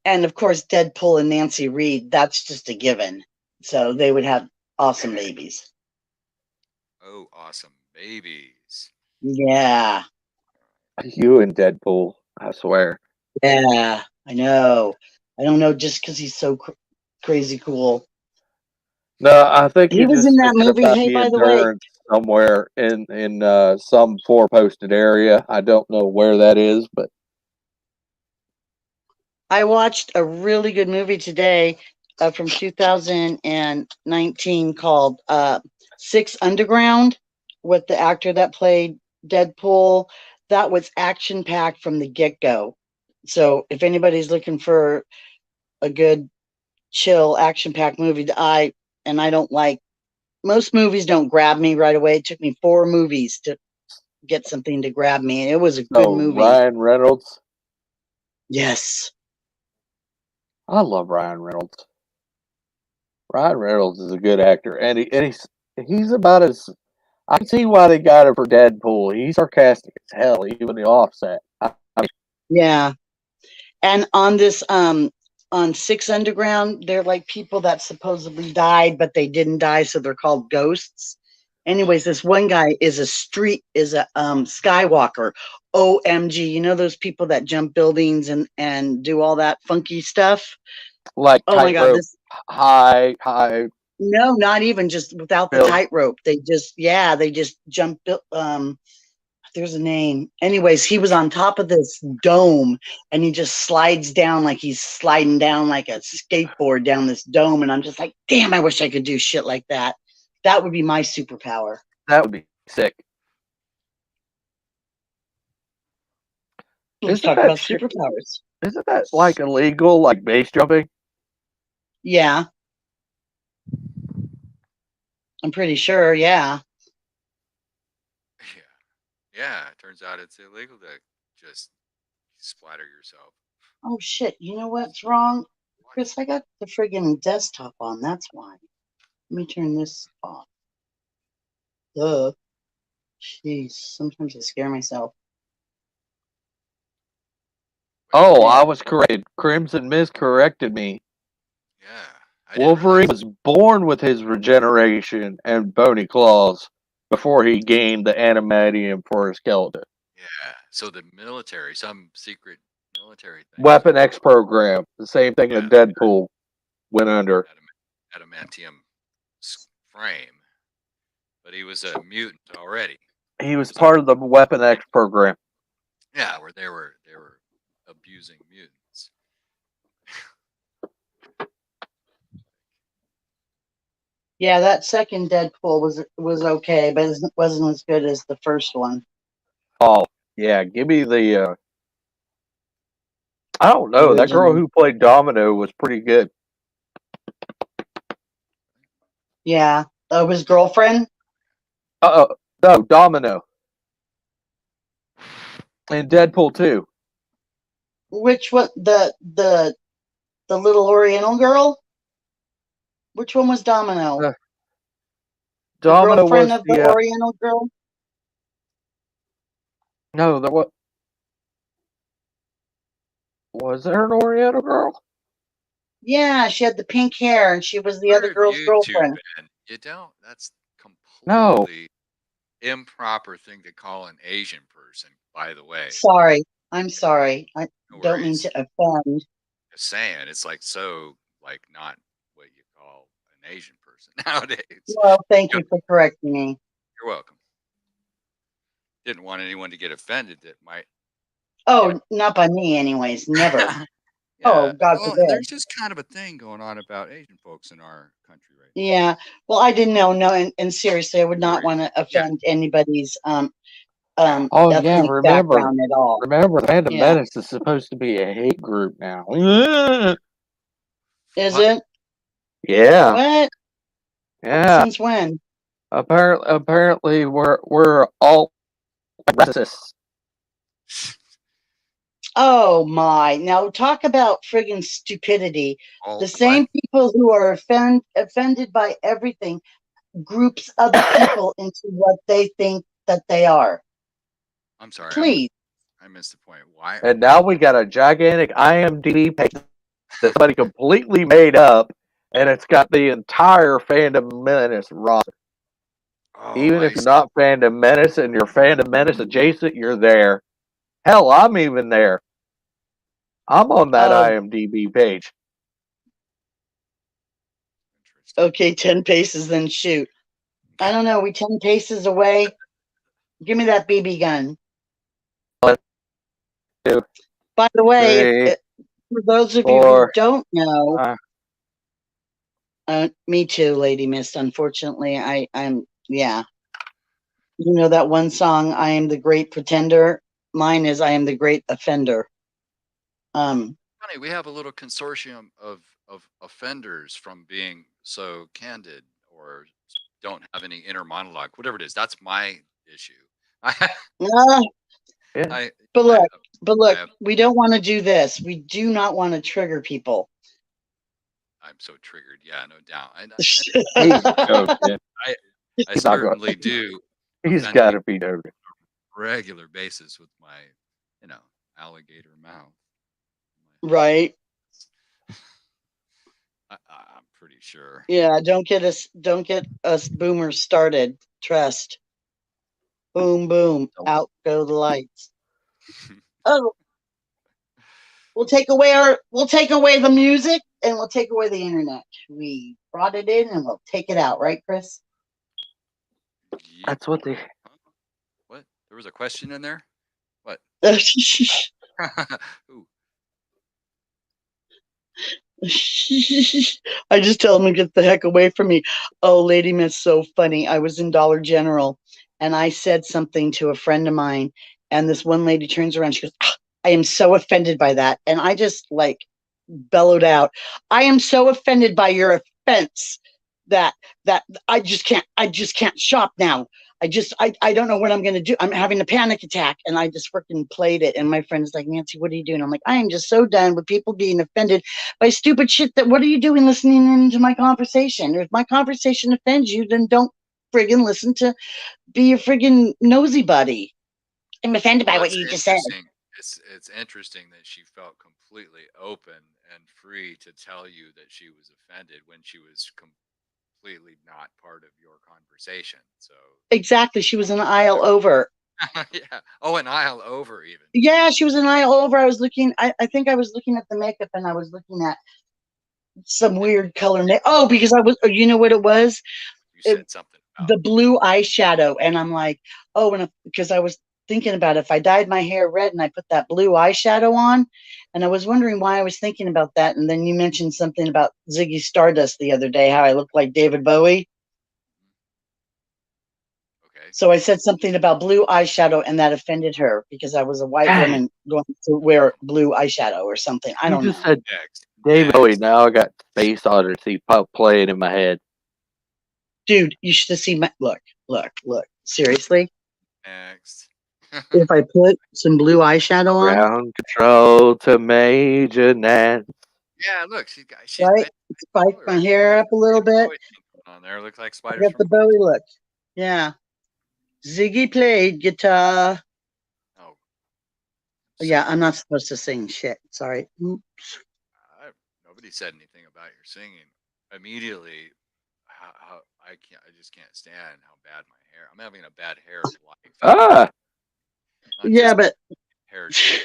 And of course, Deadpool and Nancy Reed, that's just a given. So they would have awesome babies. Oh, awesome babies. Yeah. You and Deadpool, I swear. Yeah. I know. I don't know, just because he's so crazy cool. No, I think He you're was in just that thinking movie. about Hey, the by the way, endurance somewhere in some four-posted area. I don't know where that is, but I watched a really good movie today from 2019 called Six Underground with the actor that played Deadpool. That was action packed from the get go. So if anybody's looking for a good, chill, action packed movie, I don't like most movies don't grab me right away. It took me 4 movies to get something to grab me, and it was a good so movie. Ryan Reynolds. Yes. I love Ryan Reynolds. Ryan Reynolds is a good actor, and he's about as I can see why they got him for Deadpool. He's sarcastic as hell, even the Offset. Yeah. And on this on Six Underground, they're like people that supposedly died, but they didn't die, so they're called ghosts. Anyways, this one guy is a Skywalker. OMG. You know those people that jump buildings and do all that funky stuff? Like Oh my god, tightrope, this high. no, not even just without the Build. tightrope. They just jump there's a name. Anyways, he was on top of this dome and he just slides down like he's sliding down like a skateboard down this dome. And I'm just like, damn, I wish I could do shit like that. That would be my superpower. That would be sick. Let's Isn't talk that about shit? superpowers. Isn't that like illegal, like base jumping? Yeah, I'm pretty sure. Yeah. Yeah. Yeah. It turns out it's illegal to just splatter yourself. Oh shit! You know what's wrong, Chris? I got the friggin' desktop on. That's why. Let me turn this off. Duh. Jeez. Sometimes I scare myself. Oh, Yeah. I was corrected. Crimson Mist corrected me. Yeah. I didn't Wolverine realize. was born with his regeneration and bony claws before he gained the adamantium for his skeleton. Yeah. So the military, some secret military thing. Weapon X program, the same thing that Yeah. Deadpool went under. Adamantium frame, but he was a mutant already. He was part of the Weapon X program. Yeah, where they were abusing mutants. Yeah, that second Deadpool was okay, but it wasn't as good as the first one. Oh, yeah, give me the. I don't know. That girl Original. who played Domino was pretty good. Yeah. His girlfriend. No, Domino. And Deadpool 2. Which one? The little Oriental girl. Which one was Domino? The Domino girlfriend was of the the. Oriental girl. No, there was. Was there an Oriental girl? Yeah, she had the pink hair, and she was the Where other have girl's you two girlfriend. been? You don't. That's No. completely improper thing to call an Asian person. By the way, Sorry, I'm sorry. I no don't mean worries. to offend. Just saying, it's like so like not what you call an Asian person nowadays. Well, thank you for correcting me. You're welcome. Didn't want anyone to get offended that might. Oh, not by me, anyways. Never. Yeah. Oh, God Well, and forbid. there's just kind of a thing going on about Asian folks in our country right Yeah. Well, I didn't know. No, and seriously, I would now. No not want worries. to offend anybody's Yeah. Oh, yeah, ethnic remember. background at all. Remember, the Phantom Yeah. Menace is supposed to be a hate group now. Is What? it? Yeah. What? Yeah. Since when? Apparently we're all racists. Oh my. Now talk about friggin' stupidity. All The what? same people who are offended by everything groups other people into what they think that they are. I'm sorry. Please. I missed the point. Why? And now we got a gigantic IMDb page that somebody completely made up, and it's got the entire Phantom Menace roster. Oh, Even I if you're see. not Phantom Menace and you're Phantom Menace adjacent, you're there. Hell, I'm even there. I'm on that Oh, IMDb page. Interesting. okay, 10 paces, then shoot. I don't know. We 10 paces away. Give me that BB gun. 1, 2, By the way, 3, for those of you who 4. don't know, me too, Lady Mist. Unfortunately, I'm yeah. You know that one song, "I Am the Great Pretender." Mine is "I Am the Great Offender." Funny, we have a little consortium of offenders from being so candid or don't have any inner monologue, whatever it is. That's my issue. I, Yeah. I, But I, look, but look, have, we don't want to do this. We do not want to trigger people. I'm so triggered. Yeah, no doubt. He's joking. I He's not going. certainly do He's offend got people to be joking. on a regular basis with my, alligator mouth. Right. I'm pretty sure. Yeah, don't get us boomers started. Trust. Boom, boom. Out go the lights. Oh, we'll take away the music and we'll take away the internet. We brought it in and we'll take it out, right, Chris? That's what they. What? There was a question in there? What? Ooh. I just tell them to get the heck away from me. Oh, Lady Miss, so funny. I was in Dollar General and I said something to a friend of mine, and this one lady turns around. She goes, I am so offended by that. And I just like bellowed out, I am so offended by your offense that I just can't shop now. I don't know what I'm going to do. I'm having a panic attack. And I just freaking played it. And my friend is like, Nancy, what are you doing? I'm like, I am just so done with people being offended by stupid shit. That what are you doing listening into my conversation? If my conversation offends you, then don't friggin' listen to be a friggin' nosy buddy. I'm offended by Well, what it's you just said. interesting. It's interesting that she felt completely open and free to tell you that she was offended when she was completely not part of your conversation. So Exactly. She was an aisle over. yeah. Oh, an aisle over even. Yeah, she was an aisle over. I was looking, I think I was looking at the makeup and I was looking at some weird color. Oh, because I was, you know what it was? You It, said something the about blue eyeshadow. And I'm like, oh, and because I was thinking about if I dyed my hair red and I put that blue eyeshadow on, and I was wondering why I was thinking about that. And then you mentioned something about Ziggy Stardust the other day, how I look like David Bowie. okay. So I said something about blue eyeshadow, and that offended her because I was a white Dang. woman going to wear blue eyeshadow or something. I You don't just know. said Next. David Bowie. Next. Now I got Space Odyssey playing in my head. Dude, you should have seen my look. Seriously? Next. If I put some blue eyeshadow on, Ground control to Major Nance. Yeah, look, she's right? Spike my hair up a little bit. On there, looks like I spiders got the from Bowie look. Yeah. Ziggy played guitar. Oh. Yeah, I'm not supposed to sing shit. Sorry. Nobody said anything about your singing. Immediately, how I just can't stand how bad my hair. I'm having a bad hair life. Ah, Not Yeah, just but hair day,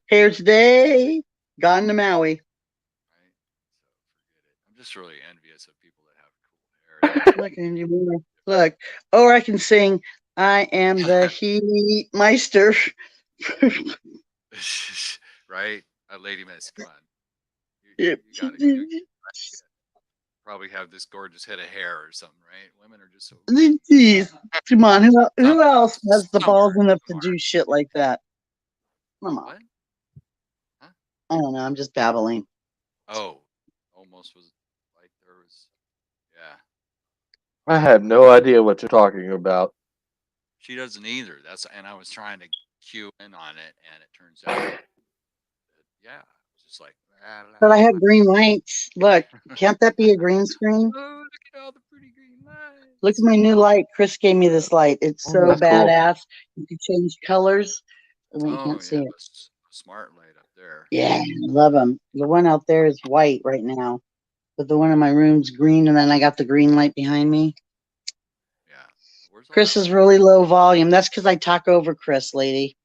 hair today, gone to Maui. right? So forget it. I'm just really envious of people that have cool hair. Look, Andy Moore. Look. Or I can sing, I am the Heat Meister. Right? Lady Miss, come on. Yep. You gotta probably have this gorgeous head of hair or something, right? Women are just so Jeez. Come on. some Who else has the some balls are, enough to some do aren't. shit like that? Come on. What? Huh? I don't know. I'm just babbling. Oh, almost was like there was. Yeah, I have no idea what you're talking about. she doesn't either. And I was trying to cue in on it, and it turns out, that, yeah, it's just like. But I have green lights. Look, can't that be a green screen? Oh, look at all the pretty green Look at lights. my new light. Chris gave me this light. It's Oh, so that's cool. badass. You can change colors. Oh, you Oh can't see yeah, it. a smart light up there. Yeah, love them. The one out there is white right now, but the one in my room's green, and then I got the green light behind me. Yeah. Where's all Chris that? is really low volume. That's because I talk over Chris, lady.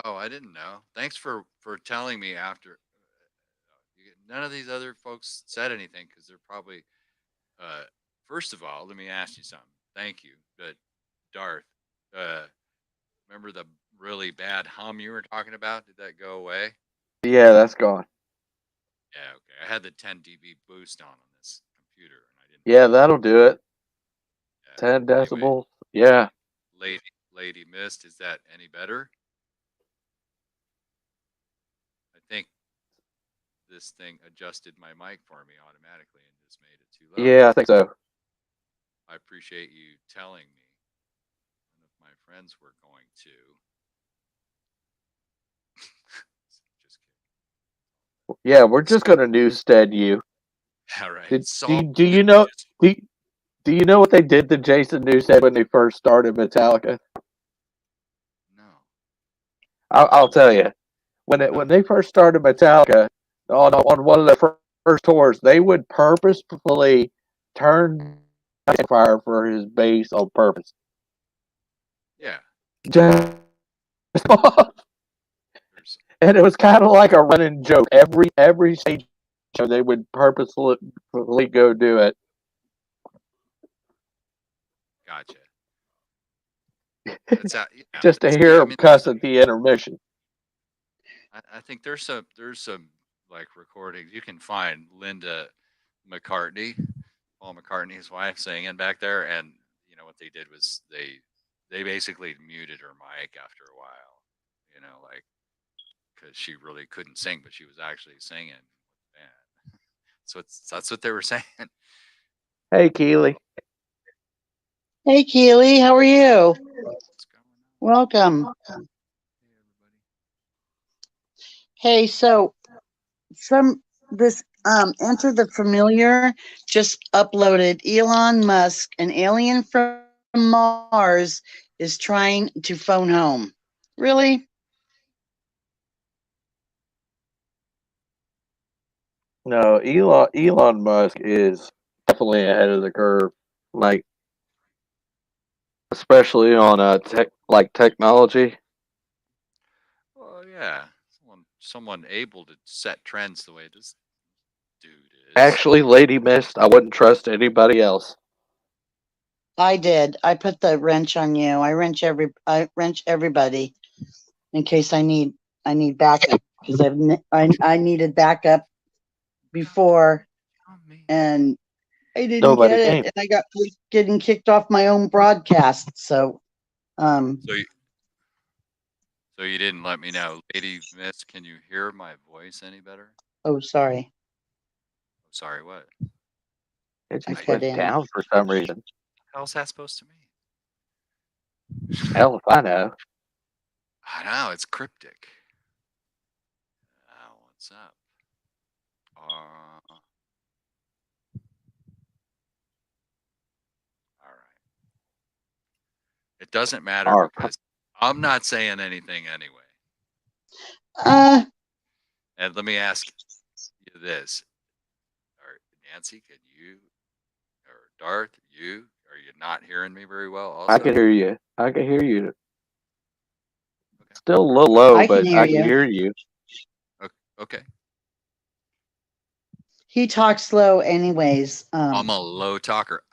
Oh, I didn't know. Thanks for telling me after. None of these other folks said anything because they're probably. Uh, First of all, let me ask you something. Thank you, but Darth, uh, remember the really bad hum you were talking about? Did that go away? Yeah, that's gone. Yeah, okay. I had the 10 dB boost on this computer, and I didn't Yeah, realize. that'll do it. Yeah. 10 Anyway, decibels. Yeah. Lady Mist, is that any better? I think this thing adjusted my mic for me automatically and just made it too low. Yeah, I think so. I appreciate you telling me. None of my friends were going to. Just kidding. Yeah, we're just gonna newstead you. All right. Do you know do you know what they did to Jason Newsted when they first started Metallica? No. I'll tell you. When they first started Metallica on one of their first tours, they would purposefully turn fire for his bass on purpose. Yeah. Just, There's, and it was kind of like a running joke. Every stage show they would purposefully go do it. gotcha. That's out. Yeah. Just to See, hear I him mean, cuss at the intermission. I think there's some like recordings you can find Linda McCartney, Paul McCartney's wife, singing back there, and you know what they did was they basically muted her mic after a while, you know, like because she really couldn't sing, but she was actually singing with the band. So that's what they were saying. Hey, Keely. Hey, Keely, how are you? What's going on? Welcome. Hey, everybody. Hey, so this Enter the Familiar just uploaded Elon Musk, an alien from Mars, is trying to phone home. Really? No, Elon Musk is definitely ahead of the curve. Like, especially on technology. Well, yeah, someone able to set trends the way this dude is. Actually, Lady Mist, I wouldn't trust anybody else. I did. I put the wrench on you. I wrench everybody in case I need backup because I needed backup before On me. and I didn't Nobody get it, came. and I got getting kicked off my own broadcast. So, So you didn't let me know, Lady Miss. Can you hear my voice any better? oh, sorry, Oh, sorry, what? It I just cut went in. down for some reason. How's that supposed to mean? Hell if I know. I know it's cryptic. What's up? All right. It doesn't matter Or because I'm not saying anything anyway. Uh, And let me ask you this: or Nancy, can you, or Darth, are you not hearing me very well? I Also, can hear you. I can hear you. okay, Still a little low, I can but hear I can you. hear you. okay. He talks slow, anyways. I'm a low talker.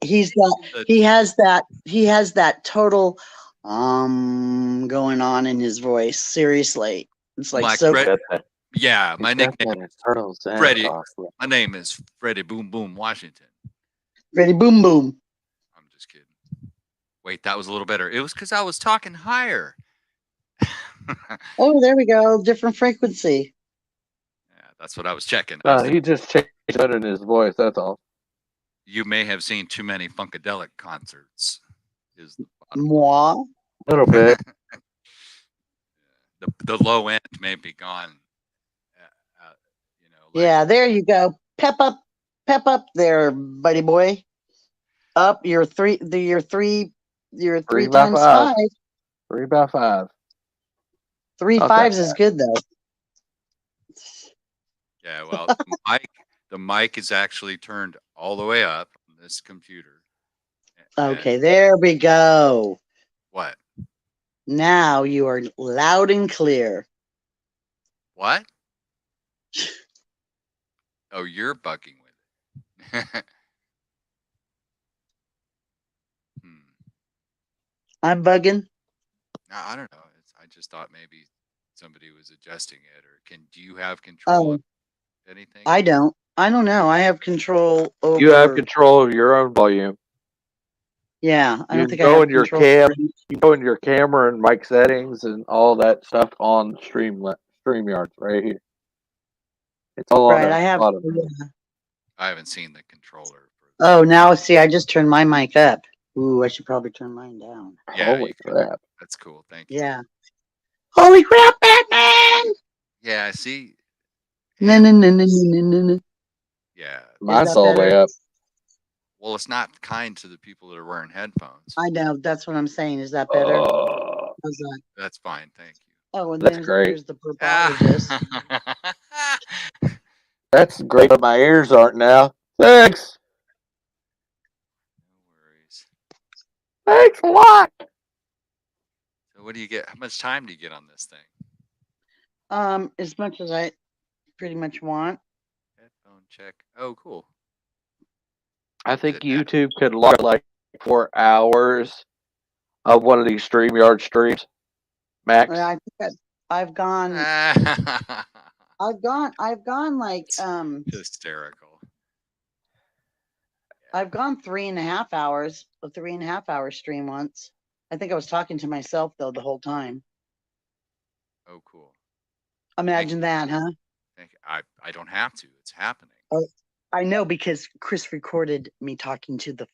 He's that he has that total going on in his voice. Seriously, it's like my so. He's Fred, got that. yeah, He's my got nickname that is internal Santa Freddie. Claus look. My name is Freddie Boom Boom Washington. Ready, boom, boom. I'm just kidding. Wait, that was a little better. It was because I was talking higher. Oh, there we go. Different frequency. Yeah, that's what I was checking. No, he just changed it in his voice. That's all. You may have seen too many Funkadelic concerts. Is the bottom Moi. A little line. bit. The low end may be gone. You know, like Yeah, there you go. Pep up there, buddy boy. Up your your Three three by times five. five. 3x5. Three I'll take fives is good though. yeah. Well, the mic is actually turned all the way up on this computer. And Okay, there we go. what? Now you are loud and clear. What? Oh, you're bugging with it. Hmm. I'm bugging. No, I don't know. I just thought maybe somebody was adjusting it, or do you have control of Oh, anything? I don't. I don't know. I have control You have over. control of your own volume. Yeah, I You don't can think I go have in your control over it. you can go in your camera and mic settings and all that stuff on StreamYards right here. It's all on Right, the I have. bottom. Yeah. I haven't seen the controller for the. Oh, now see, I just turned my mic up. Ooh, I should probably turn mine down. Yeah, Holy you could. crap. That's cool. Thank you. Yeah. Holy crap, Batman! Yeah, I see. No, And no, no, no, no, no, no. yeah, Is Mine's that all the way better? up. well, it's not kind to the people that are wearing headphones. I know. That's what I'm saying. Is that better? Oh, How's that? That's fine. Thank you. Oh, and that's then great. there's the burbologist. No That's great, but my ears aren't now. Thanks. worries. Thanks a lot. So, what do you get? How much time do you get on this thing? As much as I pretty much want. Headphone check. Oh, cool. I Is think it now? YouTube could log like 4 hours of one of these StreamYard streams max. I think I've gone. I've gone like Hysterical. I've gone 3.5 hours, a 3.5 hour stream once. I think I was talking to myself though the whole time. Oh, cool. Imagine that, huh? Thank you. I don't have to. It's happening. Oh, I know because Chris recorded me talking to the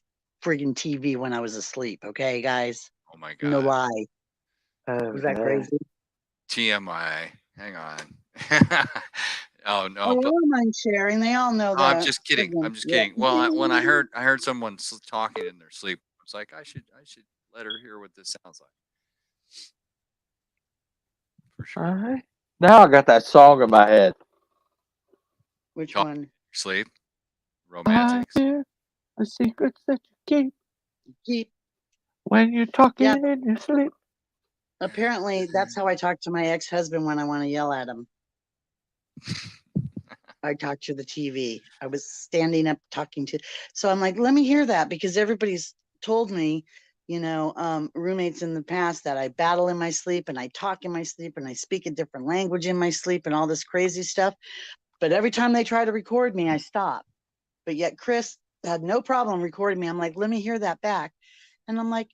friggin' TV when I was asleep. Okay, guys, Oh my no God. lie. Was that Okay. crazy? TMI. Hang on. Oh no, Oh, I but don't mind sharing. They all know I'm that. just kidding. Friggin', I'm just yeah. kidding. Well, when I heard someone talking in their sleep, I was like, I should let her hear what this sounds like for All sure. right. Now I got that song in my head. Which Talking in one? your sleep, I romantics. hear the secrets that you keep Keep. when you're Yeah. talking in your sleep. Apparently, that's how I talk to my ex-husband when I want to yell at him. I talk to the TV. I was standing up talking to, so I'm like, let me hear that because everybody's told me, roommates in the past that I battle in my sleep and I talk in my sleep and I speak a different language in my sleep and all this crazy stuff. But every time they try to record me, I stop. But yet Chris had no problem recording me. I'm like, let me hear that back. And I'm like,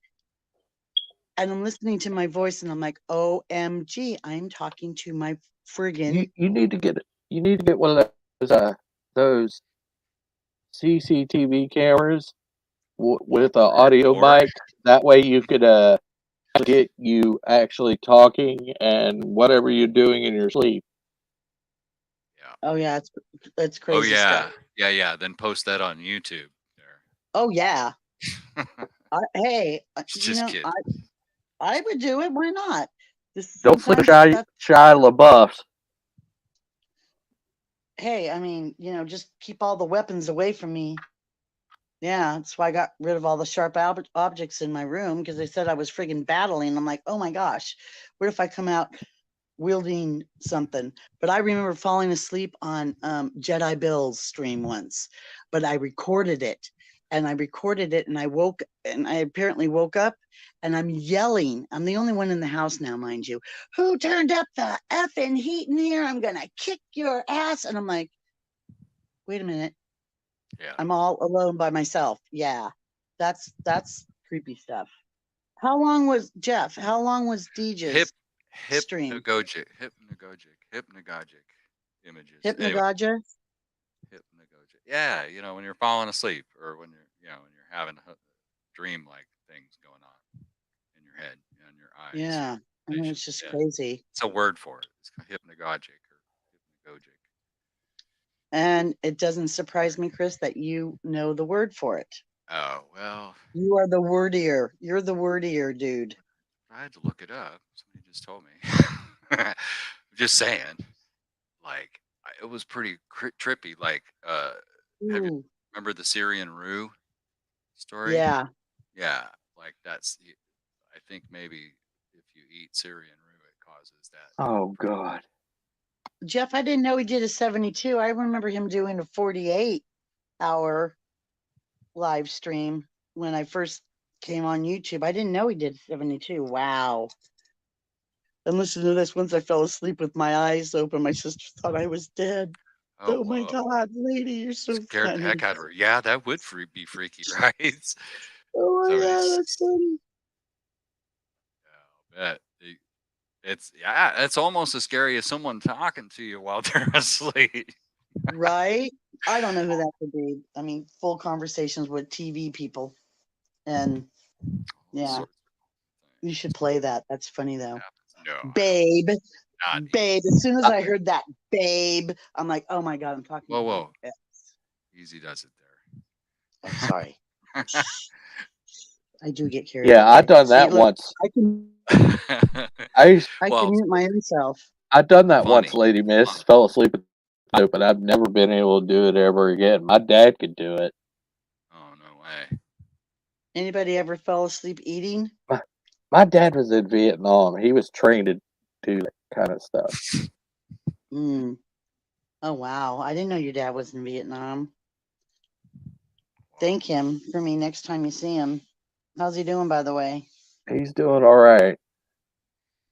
and I'm listening to my voice and I'm like, OMG, I'm talking to my friggin' You need to get one of those CCTV cameras with an audio Or mic. That way you could get you actually talking and whatever you're doing in your sleep. yeah. oh yeah, it's Oh crazy stuff. yeah. Yeah. Then post that on YouTube. Oh yeah. There. Hey, Just kidding. I would do it. Why not? This Don't sleep with sometimes stuff. Shia LaBeouf's. Hey, I mean, just keep all the weapons away from me. Yeah, that's why I got rid of all the sharp objects in my room because they said I was friggin' battling. I'm like, oh my gosh, what if I come out wielding something? But I remember falling asleep on Jedi Bill's stream once, but I recorded it. And I recorded it and I apparently woke up and I'm yelling. I'm the only one in the house now, mind you. Who turned up the effing heat in here? I'm going to kick your ass. And I'm like, wait a minute. Yeah. I'm all alone by myself. Yeah. That's creepy stuff. How long was Jeff? How long was Hip DJ's stream? hypnagogic images. Anyway, Hypnagogia? hypnagogic. Yeah, when you're falling asleep or when you're having dream-like things going on in your head and your eyes. Yeah. I mean, it's just Yeah, crazy. it's a word for it. It's hypnagogic or hypnagogic. And it doesn't surprise me, Chris, that you know the word for it. Oh well, You are the wordier. You're the wordier dude. I had to look it up. Somebody just told me. Just saying. Like it was pretty trippy. Like, have you Ooh. remember the Syrian Rue story? Yeah. Yeah, like I think maybe if you eat Syrian Rue, it causes that. Oh God. Jeff, I didn't know he did a 72. I remember him doing a 48-hour live stream when I first came on YouTube. I didn't know he did 72. Wow. And listen to this. Once I fell asleep with my eyes open, my sister thought I was dead. Oh, Oh my whoa! God, lady, you're so Scared the funny. heck out of her. Yeah, that would be freaky, right? Oh my God, Somebody's. that's funny. Yeah, I'll bet. It's almost as scary as someone talking to you while they're asleep. Right? I don't know who that could be. I mean, full conversations with TV people. And yeah, you should play that. That's funny though. No, Babe, not babe. As soon as I heard that, babe, I'm like, oh my God, I'm talking whoa, to my whoa. ex. Easy does it I'm sorry. I do get carried Yeah, I away. done See, that look, once. I can I Well, mute my own self. I done that funny. once, Lady Miss. Fell asleep at the but I've never been able to do it ever again. My dad could do it. Oh no way. Anybody ever fell asleep eating? My dad was in Vietnam. He was trained to do that kind of stuff. Mm. Oh wow, I didn't know your dad was in Vietnam. Thank him for me next time you see him. How's he doing, by the way? He's doing all right.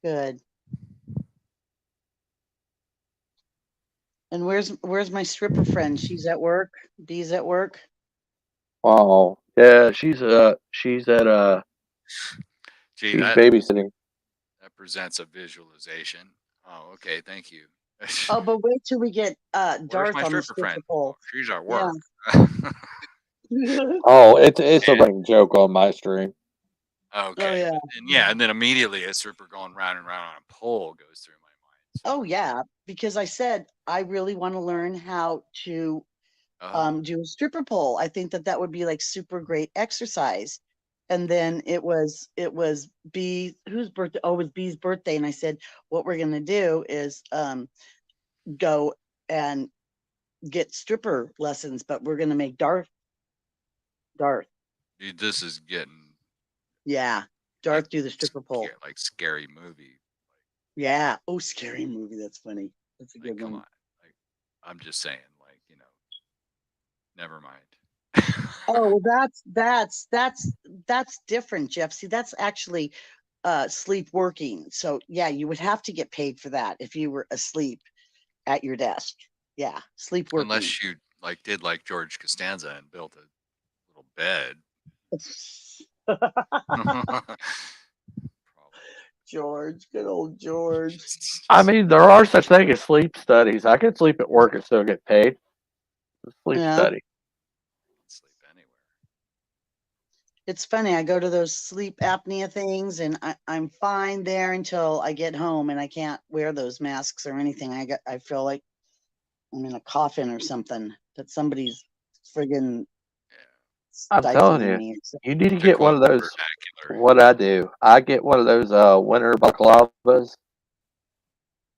Good. And where's my stripper friend? She's at work. Dee's at work. Wow. Yeah, she's at Gee, She's that babysitting. presents a visualization. Oh, okay, thank you. Oh, but wait till we get Where's Darth my on the stripper stripper friend? Oh, pole. she's at Yeah. work. Oh, it's a running joke on my stream. Okay, yeah. and then immediately a stripper going round and round on a pole goes through my mind. Oh yeah, because I said I really want to learn how to do a stripper pole. I think that would be like super great exercise. And then it was B whose birthday? Oh, it was B's birthday, and I said what we're gonna do is go and get stripper lessons, but we're gonna make Darth. Dude, this is getting Yeah, Darth do the stripper pole. like scary movie. Yeah. Oh, scary movie. That's funny. That's a Like, good come one. on. Like, I'm just saying, like, never mind. Oh, that's different, Jeff. See, that's actually sleep working. So yeah, you would have to get paid for that if you were asleep at your desk. Yeah, sleep working. Unless you did like George Costanza and built a little bed. Probably. George, good old George. I mean, there are such thing as sleep studies. I could sleep at work and still get paid. It's a sleep Yeah. study. Sleep anywhere. It's funny. I go to those sleep apnea things, and I'm fine there until I get home, and I can't wear those masks or anything. I feel like I'm in a coffin or something. That somebody's friggin' I'm telling stifling you, me. you need to To get one quote of the those. vernacular. What I do, I get one of those winter baklavas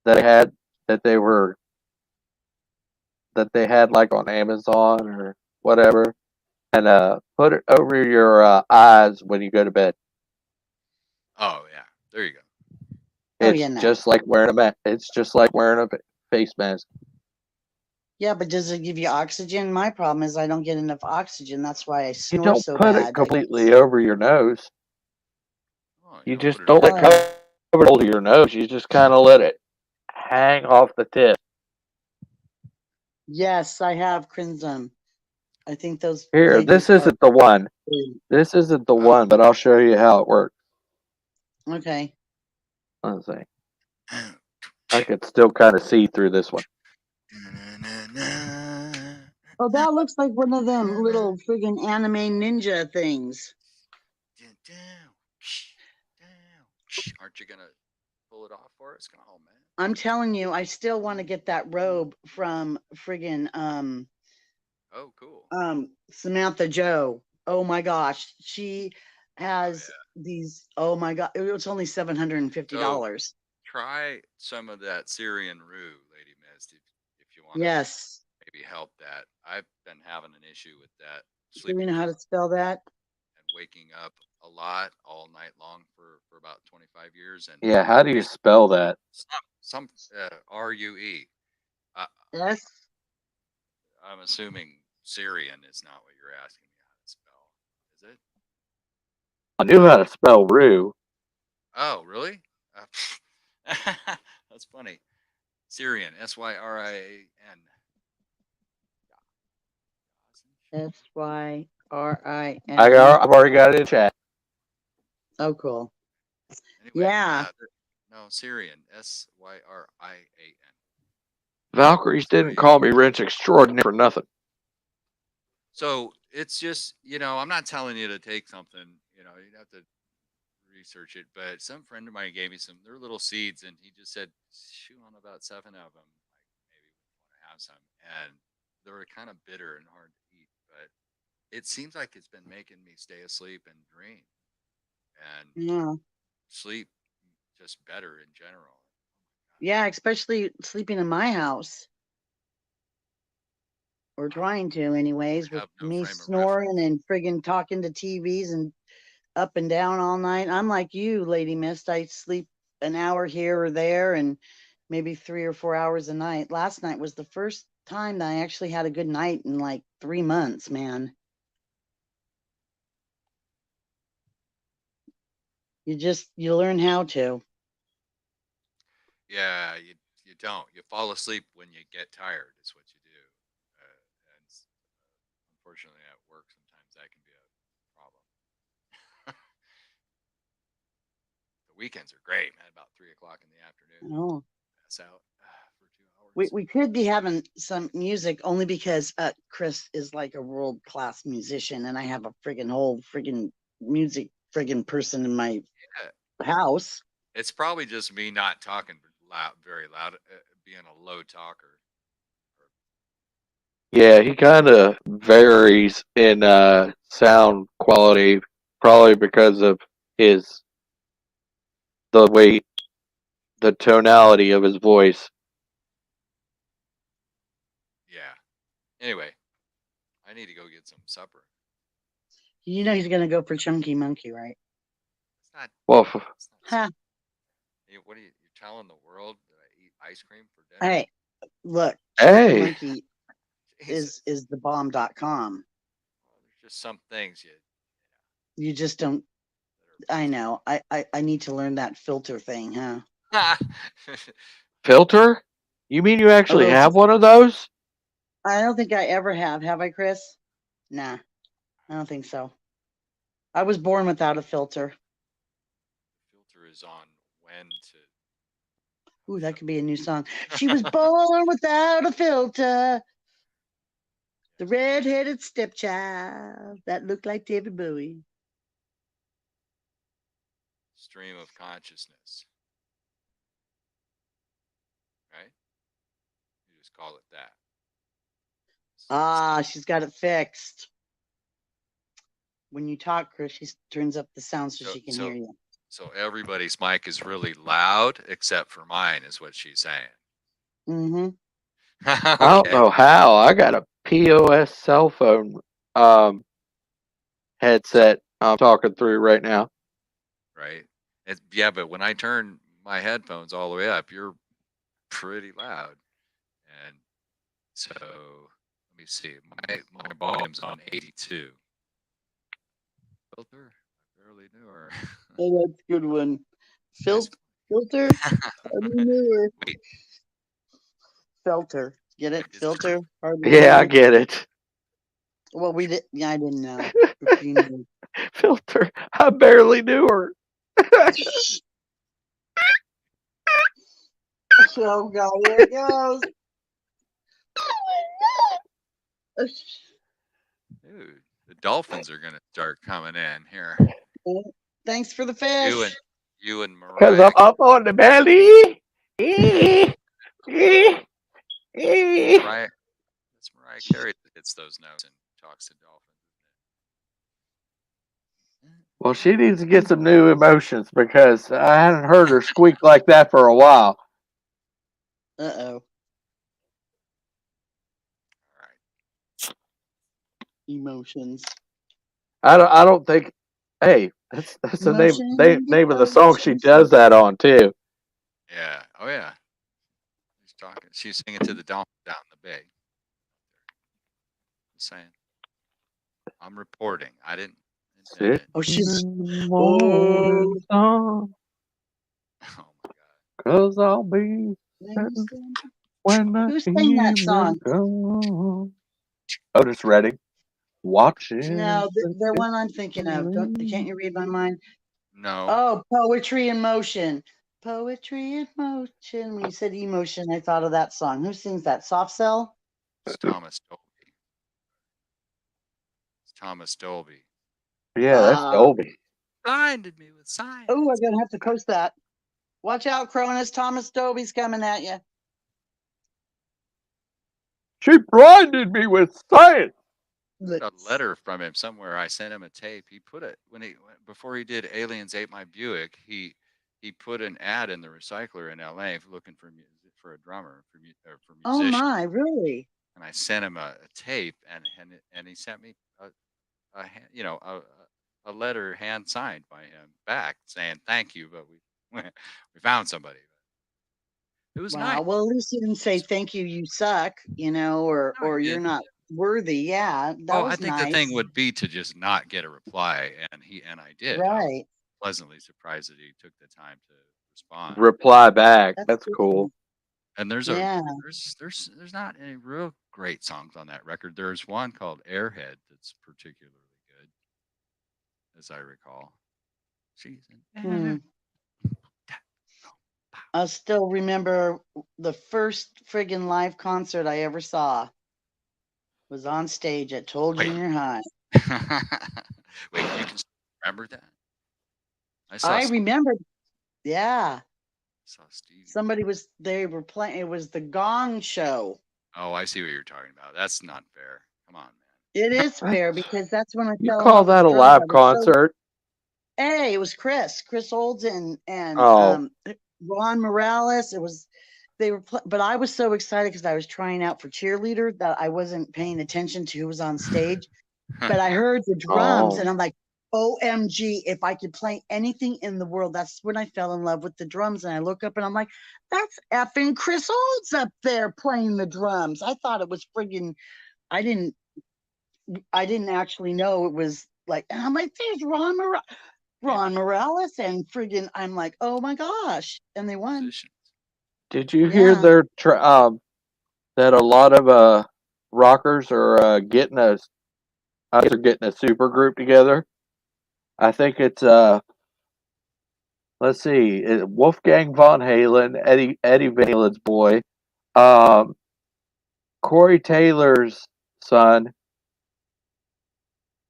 that I had that they were that they had like on Amazon or whatever, and put it over your eyes when you go to bed. Oh yeah, there you go. Oh It's yeah, no. just like wearing a mask. It's just like wearing a face mask. Yeah, but does it give you oxygen? My problem is I don't get enough oxygen. That's why I You snore don't so put it bad. completely over your nose. Oh, You don't just put it don't let over. cover it over your nose. You just kind of let it hang off the tip. Yes, I have crimson. I think those Here, ladies this are isn't the one. This isn't the one, but I'll show you how it works. okay. Let's see. I could still kind of see through this one. Oh, that looks like one of them little friggin' anime ninja things. Aren't you gonna pull it off for us? Oh man. I'm telling you, I still want to get that robe from friggin' Oh, cool. Samantha Joe. Oh my gosh, she has these. Oh my god, it was only $750. Try some of that Syrian roux, Lady Mist, if you want to Yes. maybe help that. I've been having an issue with that Do sleeping we know how to spell that? and waking up a lot all night long for about 25 years. And Yeah, how do you spell that? some RUE. Yes. I'm assuming Syrian is not what you're asking me how to spell. Is it? I knew how to spell Rue. Oh, really? That's funny. Syrian, Syrian. SYRIN. I've already got it in chat. Oh, cool. Anyway, Yeah. no, Syrian, Syrian. Valkyries didn't call me Wrench Extraordinaire for nothing. So it's just, I'm not telling you to take something, you'd have to research it, but some friend of mine gave me they're little seeds, and he just said, chew on about 7 of them, like maybe want to have some. And they were kind of bitter and hard to eat, but it seems like it's been making me stay asleep and dream and Yeah. sleep just better in general. Yeah, especially sleeping in my house. We're trying to, anyways, with No me frame of snoring reference. and friggin' talking to TVs and up and down all night. I'm like you, Lady Mist. I sleep an hour here or there and maybe 3 or 4 hours a night. Last night was the first time that I actually had a good night in like 3 months, man. You learn how to. Yeah, you don't. You fall asleep when you get tired. Is what you do. And unfortunately, at work, sometimes that can be a problem. weekends are great, man. About 3 o'clock in the afternoon, Oh, pass out for 2 we hours. we could be having some music only because Chris is like a world class musician, and I have a friggin' whole friggin' music friggin' person in my Yeah, house. it's probably just me not talking loud, very loud, being a low talker. Yeah, he kind of varies in sound quality, probably because of his the way the tonality of his voice. Yeah. Anyway, I need to go get some supper. You know he's gonna go for Chunky Monkey, right? It's not. Well, It's not. Ha! What are you? You're telling the world that I eat ice cream for dinner? Hey, look, Chunky hey, Monkey Jesus. is the bomb.com. Well, there's just some things You just don't. that I know. I need to learn that filter thing, huh? are. filter? You mean you actually Oh, have one of those? I don't think I ever have. Have I, Chris? Nah, I don't think so. I was born without a filter. Filter is on when to. Ooh, that could be a new song. She was born without a filter. The redheaded stepchild that looked like David Bowie. Stream of consciousness, right? You just call it that. Ah, she's got it fixed. When you talk, Chris, she turns up the sound so she can hear you. So everybody's mic is really loud except for mine, is what she's saying. Mm-hmm. I don't Okay. know how. I got a POS cell phone headset I'm talking through right now. Right. Yeah, but when I turn my headphones all the way up, you're pretty loud. And so let me see. My volume's on 82. Filter? I barely knew her. Oh, that's a good one. Nice. Filter? Hardly knew her. Wait, Filter. Get it? is Filter? Hardly Yeah, knew I her. get it. Well, we did. Yeah, I didn't know. If you knew. Filter. I barely knew her. Oh, God, here it goes. dude, the dolphins are gonna start coming in here. Thanks for the You and fish. you and Because Mariah. I'm up on the belly. Mariah, it's Mariah Carey that hits those notes and talks to dolphins. Well, she needs to get some new emotions because I hadn't heard her squeak like that for a while. Uh-oh. All right. Emotions. I don't think. Hey, that's the name of the song she does that on too. Yeah. Oh yeah. She's talking. She's singing to the dolphins down in the bay. Just saying. I'm reporting. I didn't invent Sit it. Oh, she's. in the Oh. morning sun, Oh my god. 'cause I'll be sitting when the Who sang that evening song? comes. Otis Redding, watching No, the the one I'm thinking of. Can't leaves. you read my mind? No. Oh, Poetry in Motion. Poetry in Motion. When you said emotion, I thought of that song. Who sings that? Soft Cell? It's Thomas Dolby. It's Thomas Dolby. Yeah, that's Dolby. Blinded me with science. Oh, I'm gonna have to post that. Watch out, Cronus. Thomas Dolby's coming at you. She blinded me with science. A letter from him somewhere. I sent him a tape. He put it before he did Aliens Ate My Buick. He put an ad in the recycler in L.A. looking for for a drummer for Oh musician. my, really? And I sent him a tape, and he sent me a letter hand signed by him back saying thank you, but we found somebody. It was nice. Wow. Well, at least you didn't say thank you, you suck, or No, he you're didn't. not worthy. Yeah, that Well, I was think the nice. thing would be to just not get a reply, and I did. I was Right. pleasantly surprised that he took the time to respond. Reply back. That's good. cool. And there's Yeah. there's not any real great songs on that record. There's one called Airhead that's particularly good, as I recall. She's an Hmm. I still remember the first friggin' live concert I ever saw was on stage at Toll Wait, Junior High. wait, you can remember that? I I remember, yeah. saw Stevie. They were playing, it was the Gong Show. Oh, I see what you're talking about. That's not fair. Come on, It is fair That's, because that's when I you fell in call love with that the a drums. I live was so concert? Hey, it was Chris Olds and Oh, Ron Morales. It was but I was so excited because I was trying out for cheerleader that I wasn't paying attention to who was on stage. man. But I heard the drums oh. and I'm like, OMG, if I could play anything in the world, that's when I fell in love with the drums. And I look up and I'm like, that's effing Chris Olds up there playing the drums. I thought it was friggin' I didn't I didn't actually know it was like, and I'm like, there's Ron Morales and friggin' I'm like, oh my gosh. And they won. Musicians. Did you hear Yeah. that a lot of rockers are getting a super group together? I think it's let's see, Wolfgang von Halen, Eddie Van Halen's boy, um, Corey Taylor's son,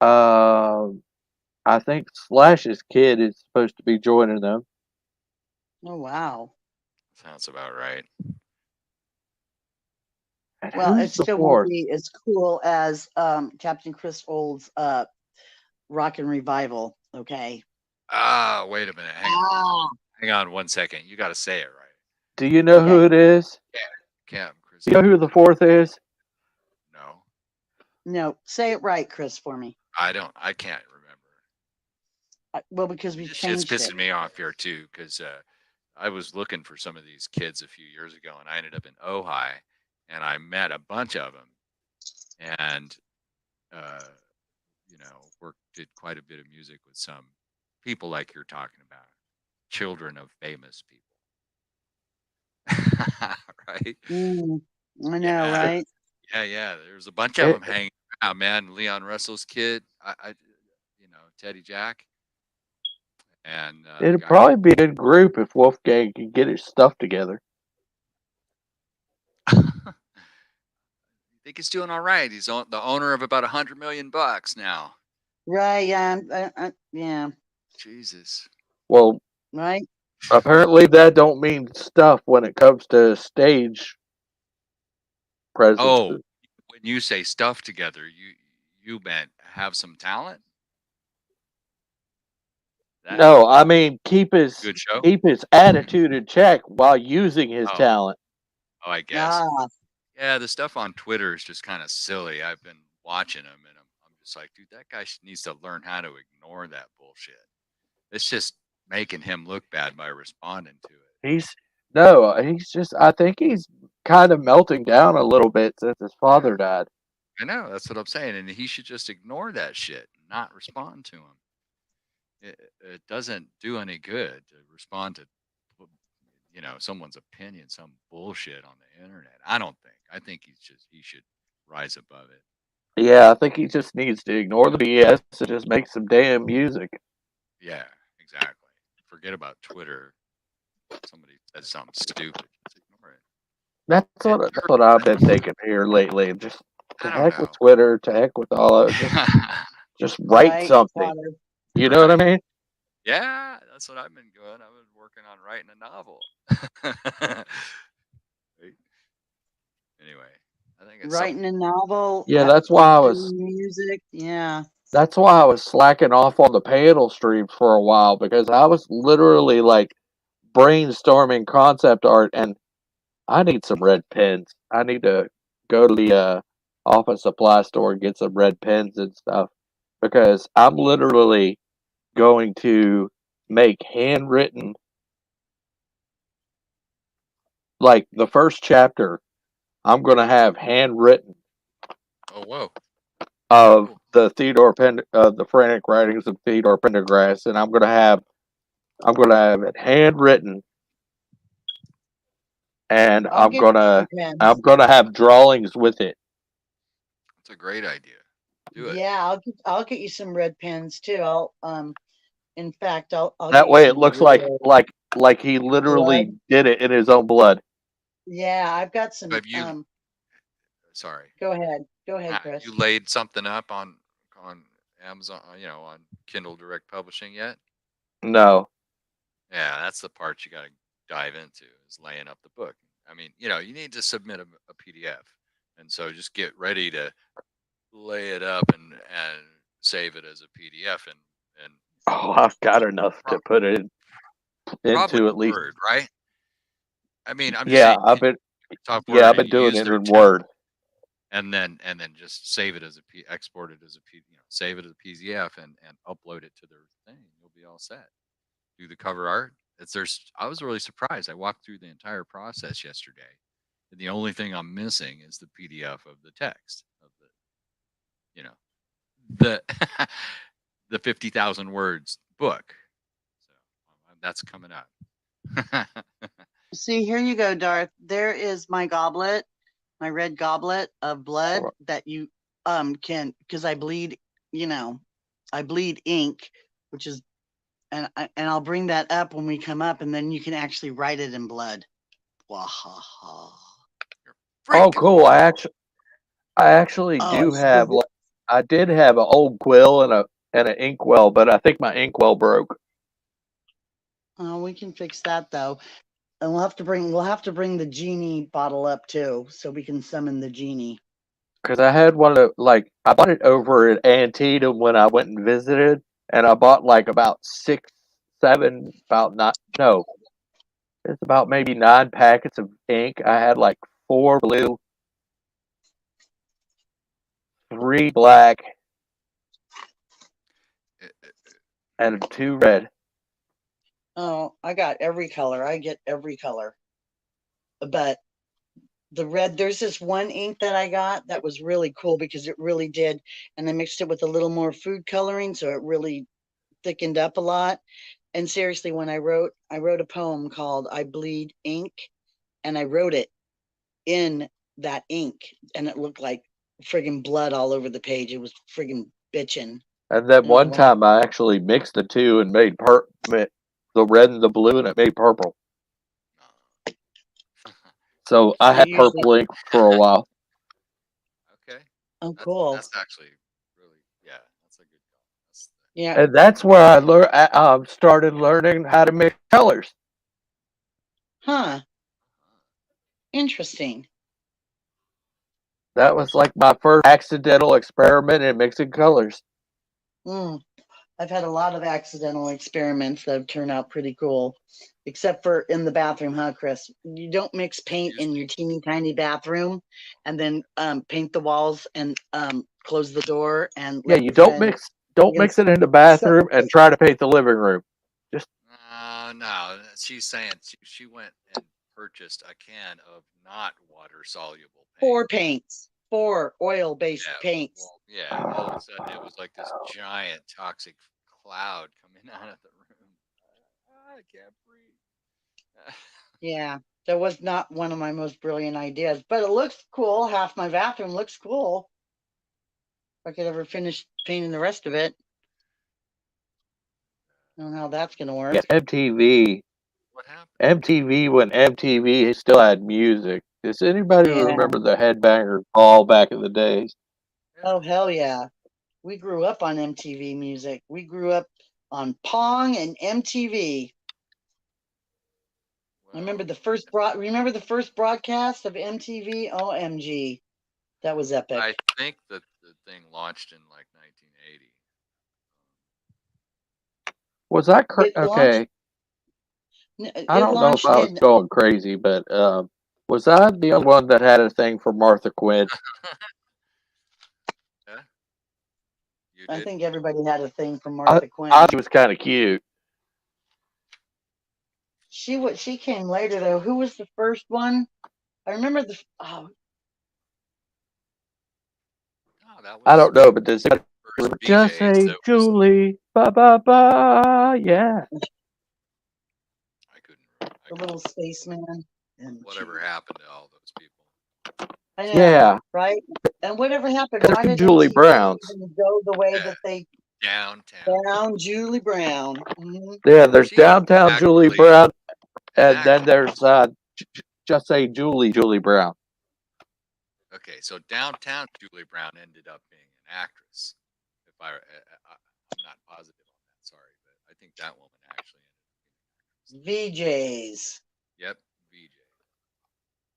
um, I think Slash's kid is supposed to be joining them. Oh wow. Sounds about right. And Well, who's it the still won't fourth? be as cool as Captain Chris Old's Rock and Revival. Okay. Ah, wait a minute. Ah. Hang on 1 second. You got to say it right. Do you know who Okay. it is? Cam, Chris. You know who the fourth is? No, No, say it right, Chris, for me. I don't. I can't remember. Well, because we've This shit's changed it. pissing me off here too, because I was looking for some of these kids a few years ago, and I ended up in Ojai, and I met a bunch of them, and uh, did quite a bit of music with some people like you're talking about, children of famous people, right? I know, Yeah, right? yeah. There's a bunch of It, them hanging out, man. Leon Russell's kid, Teddy Jack, and the it'd guy from. probably be a good group if Wolfgang could get his stuff together. I think he's doing all right. He's the owner of about $100 million now. Right. Yeah. Yeah. Jesus. Well, Right. apparently that don't mean stuff when it comes to stage Oh, presences. when you say stuff together, you meant have some talent. That No, I mean good show. keep his attitude in check while using his Oh, talent. oh, I guess. Ah. Yeah, the stuff on Twitter is just kind of silly. I've been watching him, and I'm just like, dude, that guy needs to learn how to ignore that bullshit. It's just making him look bad by responding to it. He's no, he's just. I think he's kind of melting down a little bit since his Yeah, father died. I know. That's what I'm saying, and he should just ignore that shit and not respond to him. It doesn't do any good to respond to someone's opinion, some bullshit on the internet. I don't think. I think he should rise above it. Yeah, I think he just needs to ignore the BS and just make some damn music. Yeah, exactly. Forget about Twitter. Somebody says something stupid, just ignore it. That's what I've been thinking here lately. Just to I don't heck with know. Twitter, to heck with all of it. Just write Right. something. Father. You know what I Right. mean? Yeah, that's what I've been doing. I've been working on writing a novel. Right. Anyway, I think it's something. Writing a novel, Yeah, that's why I was. doing music. Yeah. That's why I was slacking off on the panel streams for a while because I was literally like brainstorming concept art, and I need some red pens. I need to go to the office supply store and get some red pens and stuff because I'm literally going to make handwritten, like the first chapter. I'm going to have handwritten Oh, whoa. of Cool. the frantic writings of Theodore Pendergrass, and I'm gonna have it handwritten, and I'll get you some I'm pens. gonna have drawings with it. That's a great idea. Do it. Yeah, I'll get you some red pens too. In fact, I'll That get you way, it some looks real. like he literally did it in his own blood. Yeah, I've got some. Have you? Sorry, Go ahead. Go ahead, have Chris. you laid something up on Amazon? On Kindle Direct Publishing yet? No. Yeah, that's the part you got to dive into is laying up the book. I mean, you need to submit a PDF, and so just get ready to lay it up and save it as a PDF and Oh, I've got enough to put it probably into at least. Word, right? I mean, I'm just Yeah, saying, I've been Microsoft yeah, I've Word, been you doing use it their in Word. and then just save it as export it as a save it as a PDF and upload it to their thing. You'll be all set. Do the cover art. I was really surprised. I walked through the entire process yesterday, and the only thing I'm missing is the PDF of the text of the the 50,000 words book. So that's coming up. See, here you go, Darth. There is my goblet, my red goblet of blood that you can, because I bleed, I bleed ink, which is, and I'll bring that up when we come up, and then you can actually write it in blood. Wahaha. Oh, cool! I actually do have. I did have an old quill and an inkwell, but I think my inkwell broke. Oh, we can fix that though. And we'll have to bring the genie bottle up too, so we can summon the genie. Because I had one of I bought it over at Antietam when I went and visited, and I bought like about 6, 7, about not no, it's about maybe 9 packets of ink. I had like 4 blue, 3 black, and 2 red. Oh, I got every color. I get every color. But the red, there's this one ink that I got that was really cool because it really did. And I mixed it with a little more food coloring, so it really thickened up a lot. And seriously, when I wrote a poem called I Bleed Ink, and I wrote it in that ink, and it looked like friggin' blood all over the page. It was friggin' bitching. And then one time I actually mixed the two and made the red and the blue, and it made purple. So I had purple ink for a while. Okay. Oh, cool. That's actually really, that's a good call. Yeah. And that's where I started learning how to mix colors. Huh. Interesting. That was like my first accidental experiment in mixing colors. I've had a lot of accidental experiments that have turned out pretty cool, except for in the bathroom, huh, Chris? You don't mix paint in your teeny tiny bathroom and then paint the walls and close the door and you don't mix it in the bathroom and try to paint the living room. Just no, she's saying she went and purchased a can of not water soluble paint. 4 oil-based paints. Well, all of a sudden it was like this giant toxic cloud coming out of the room. I can't breathe. Yeah, that was not one of my most brilliant ideas, but it looks cool. Half my bathroom looks cool. If I could ever finish painting the rest of it. I don't know how that's going to work. Yeah, MTV. What happened? MTV, when MTV still had music. Does anybody remember the Headbangers Ball back in the days? Oh, hell yeah. We grew up on MTV music. We grew up on Pong and MTV. Wow. I remember the first broadcast of MTV? OMG. That was epic. I think that the thing launched in like 1980. Was that okay? I don't know if I was going crazy, but was I the only one that had a thing for Martha Quinn? Yeah. I think everybody had a thing for Martha Quinn. She was kind of cute. She came later though. Who was the first one? I remember I don't know, but this just say Julie, ba ba ba, yeah. I couldn't. The little spaceman. Whatever happened to all those people? I know, right? And whatever happened? Why did Julie Brown go the way that they downtown Julie Brown? Yeah, there's downtown Julie Brown, And then actress. there's just say Julie Brown. Okay, so downtown Julie Brown ended up being an actress. If I'm not positive on that. Sorry, but I think that woman actually ended up being an actress. VJs. Yep, VJ.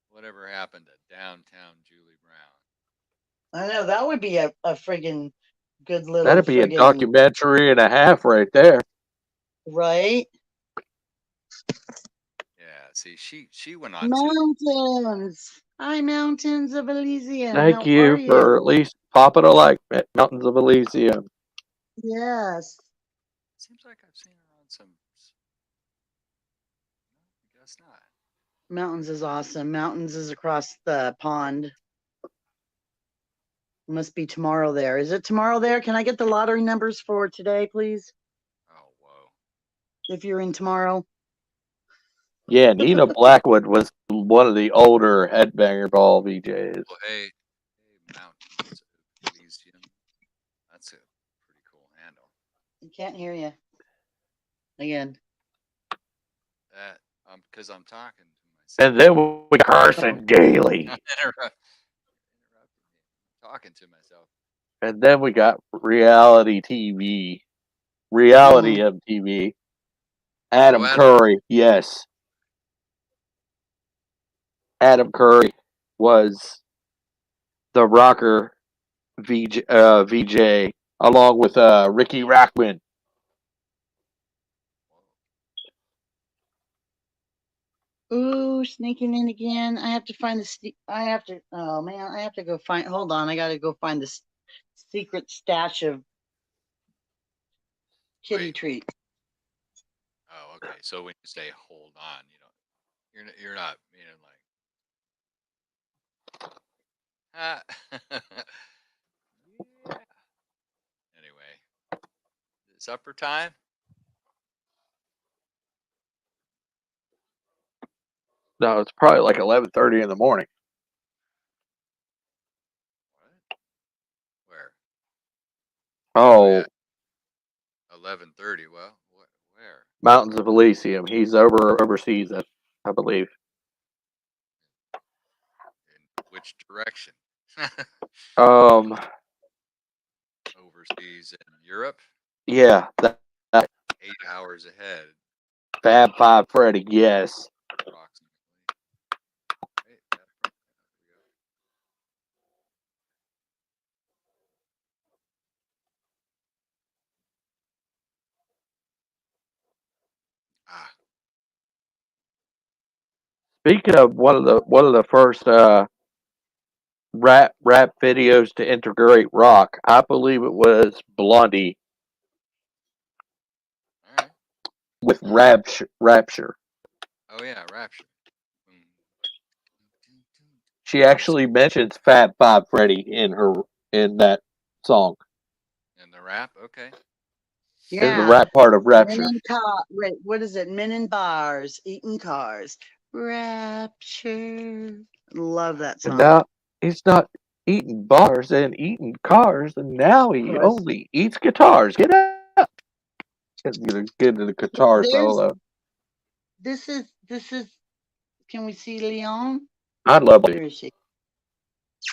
Whatever happened to downtown Julie Brown? I know that would be a friggin' good little That'd be a friggin' documentary and a half right there. right. Yeah. See, she went on to. Mountains. Hi, mountains of Elysium. Thank How are you for at you? least popping a like, Mountains of Elysium. Yes. Seems like I've seen her on some. No, I guess not. Mountains is awesome. Mountains is across the pond. Must be tomorrow there. Is it tomorrow there? Can I get the lottery numbers for today, please? Oh, whoa. If you're in tomorrow. Yeah, Nina Blackwood was one of the older Headbanger Ball VJs. Well, hey, Mountains of Elysium. That's a pretty cool handle. I can't hear you. Again. That because I'm talking to myself. And then we got Carson Daly. Interrupting me. I'm talking to myself. And then we got reality TV. Reality MTV. Adam Adam. Curry, yes. Adam Curry was the rocker VJ along with Ricky Rackman. Ooh, sneaking in again. I have to find the. I have to. Oh man, I have to go find. Hold on, I got to go find the secret stash of kitty Wait. treat. Oh, okay. So when you say hold on, you're not meaning like. Yeah. Anyway, supper time. No, it's probably like 11:30 in the morning. What? Where? Oh Oh, yeah, 11:30. Well, where? Mountains of Elysium. He's overseas, I believe. In which direction? Um, Overseas in Europe, yeah, that 8 hours ahead, Fab Five Freddy. Yes. approximately. Wait, there we go. Ah, Speaking of one of the first rap videos to integrate rock, I believe it was Blondie all right. with Rapture. Oh yeah, Rapture. Mm. She actually mentions Fab Five Freddy in that song And the rap. Okay. in the Yeah. rap part of Men Rapture. in car. Wait, what is it? Men in bars, eating cars. Rapture. Love that And song. now he's not eating bars and eating cars, and now he Cars. only eats guitars. Get up! He's gonna get into the guitar There's. solo. This is. This is. Can we see Leon? I love it. Where is she?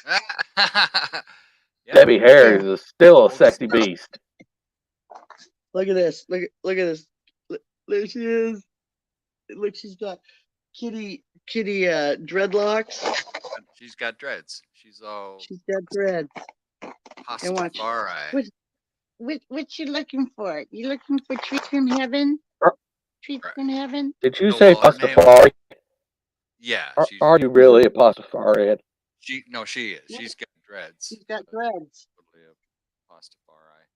Yeah. Debbie Harry Here. is still a Old sexy stuff. beast. Look at this. Look at this. Look, there she is. Look, she's got kitty dreadlocks. She's got dreads. She's all She's got dreads. And watch. Pastafari. What you looking for? You looking for treats from heaven? Treats Right. from heaven? Did you No, say well, her name. Pastafari? Yeah, Are you really a Pastafarian? she is. Yeah, She's got dreads. she's got dreads. Totally a Pastafari.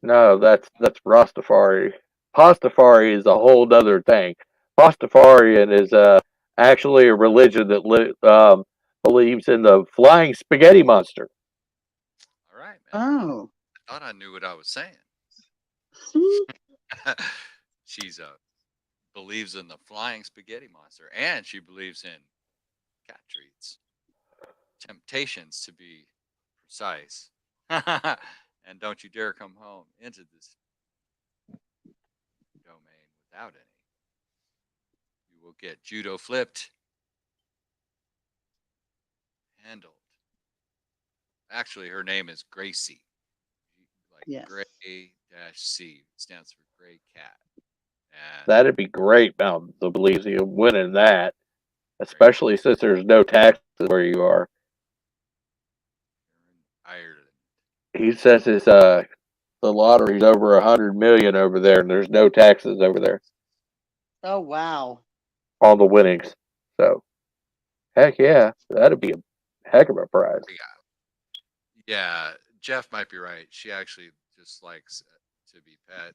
No, that's Rastafari. Pastafari is a whole other thing. Pastafarian is actually a religion that believes in the flying spaghetti monster. All right, man. Oh. I thought I knew what I was saying. See? She's believes in the flying spaghetti monster, and she believes in cat treats, temptations to be precise. And don't you dare come home into this domain without any. You will get judo flipped, handled. Actually, her name is Gracie, like Yes. Gray dash C stands for Gray Cat, and That'd be great, Mountain of Elysium, winning that, Gray especially since there's no taxes where you are. Ireland. He says his the lottery's over 100 million over there, and there's no taxes over there Oh wow. on the winnings. So heck yeah, that'd be a heck of a prize. Yeah, Jeff might be right. She actually just likes to be pet,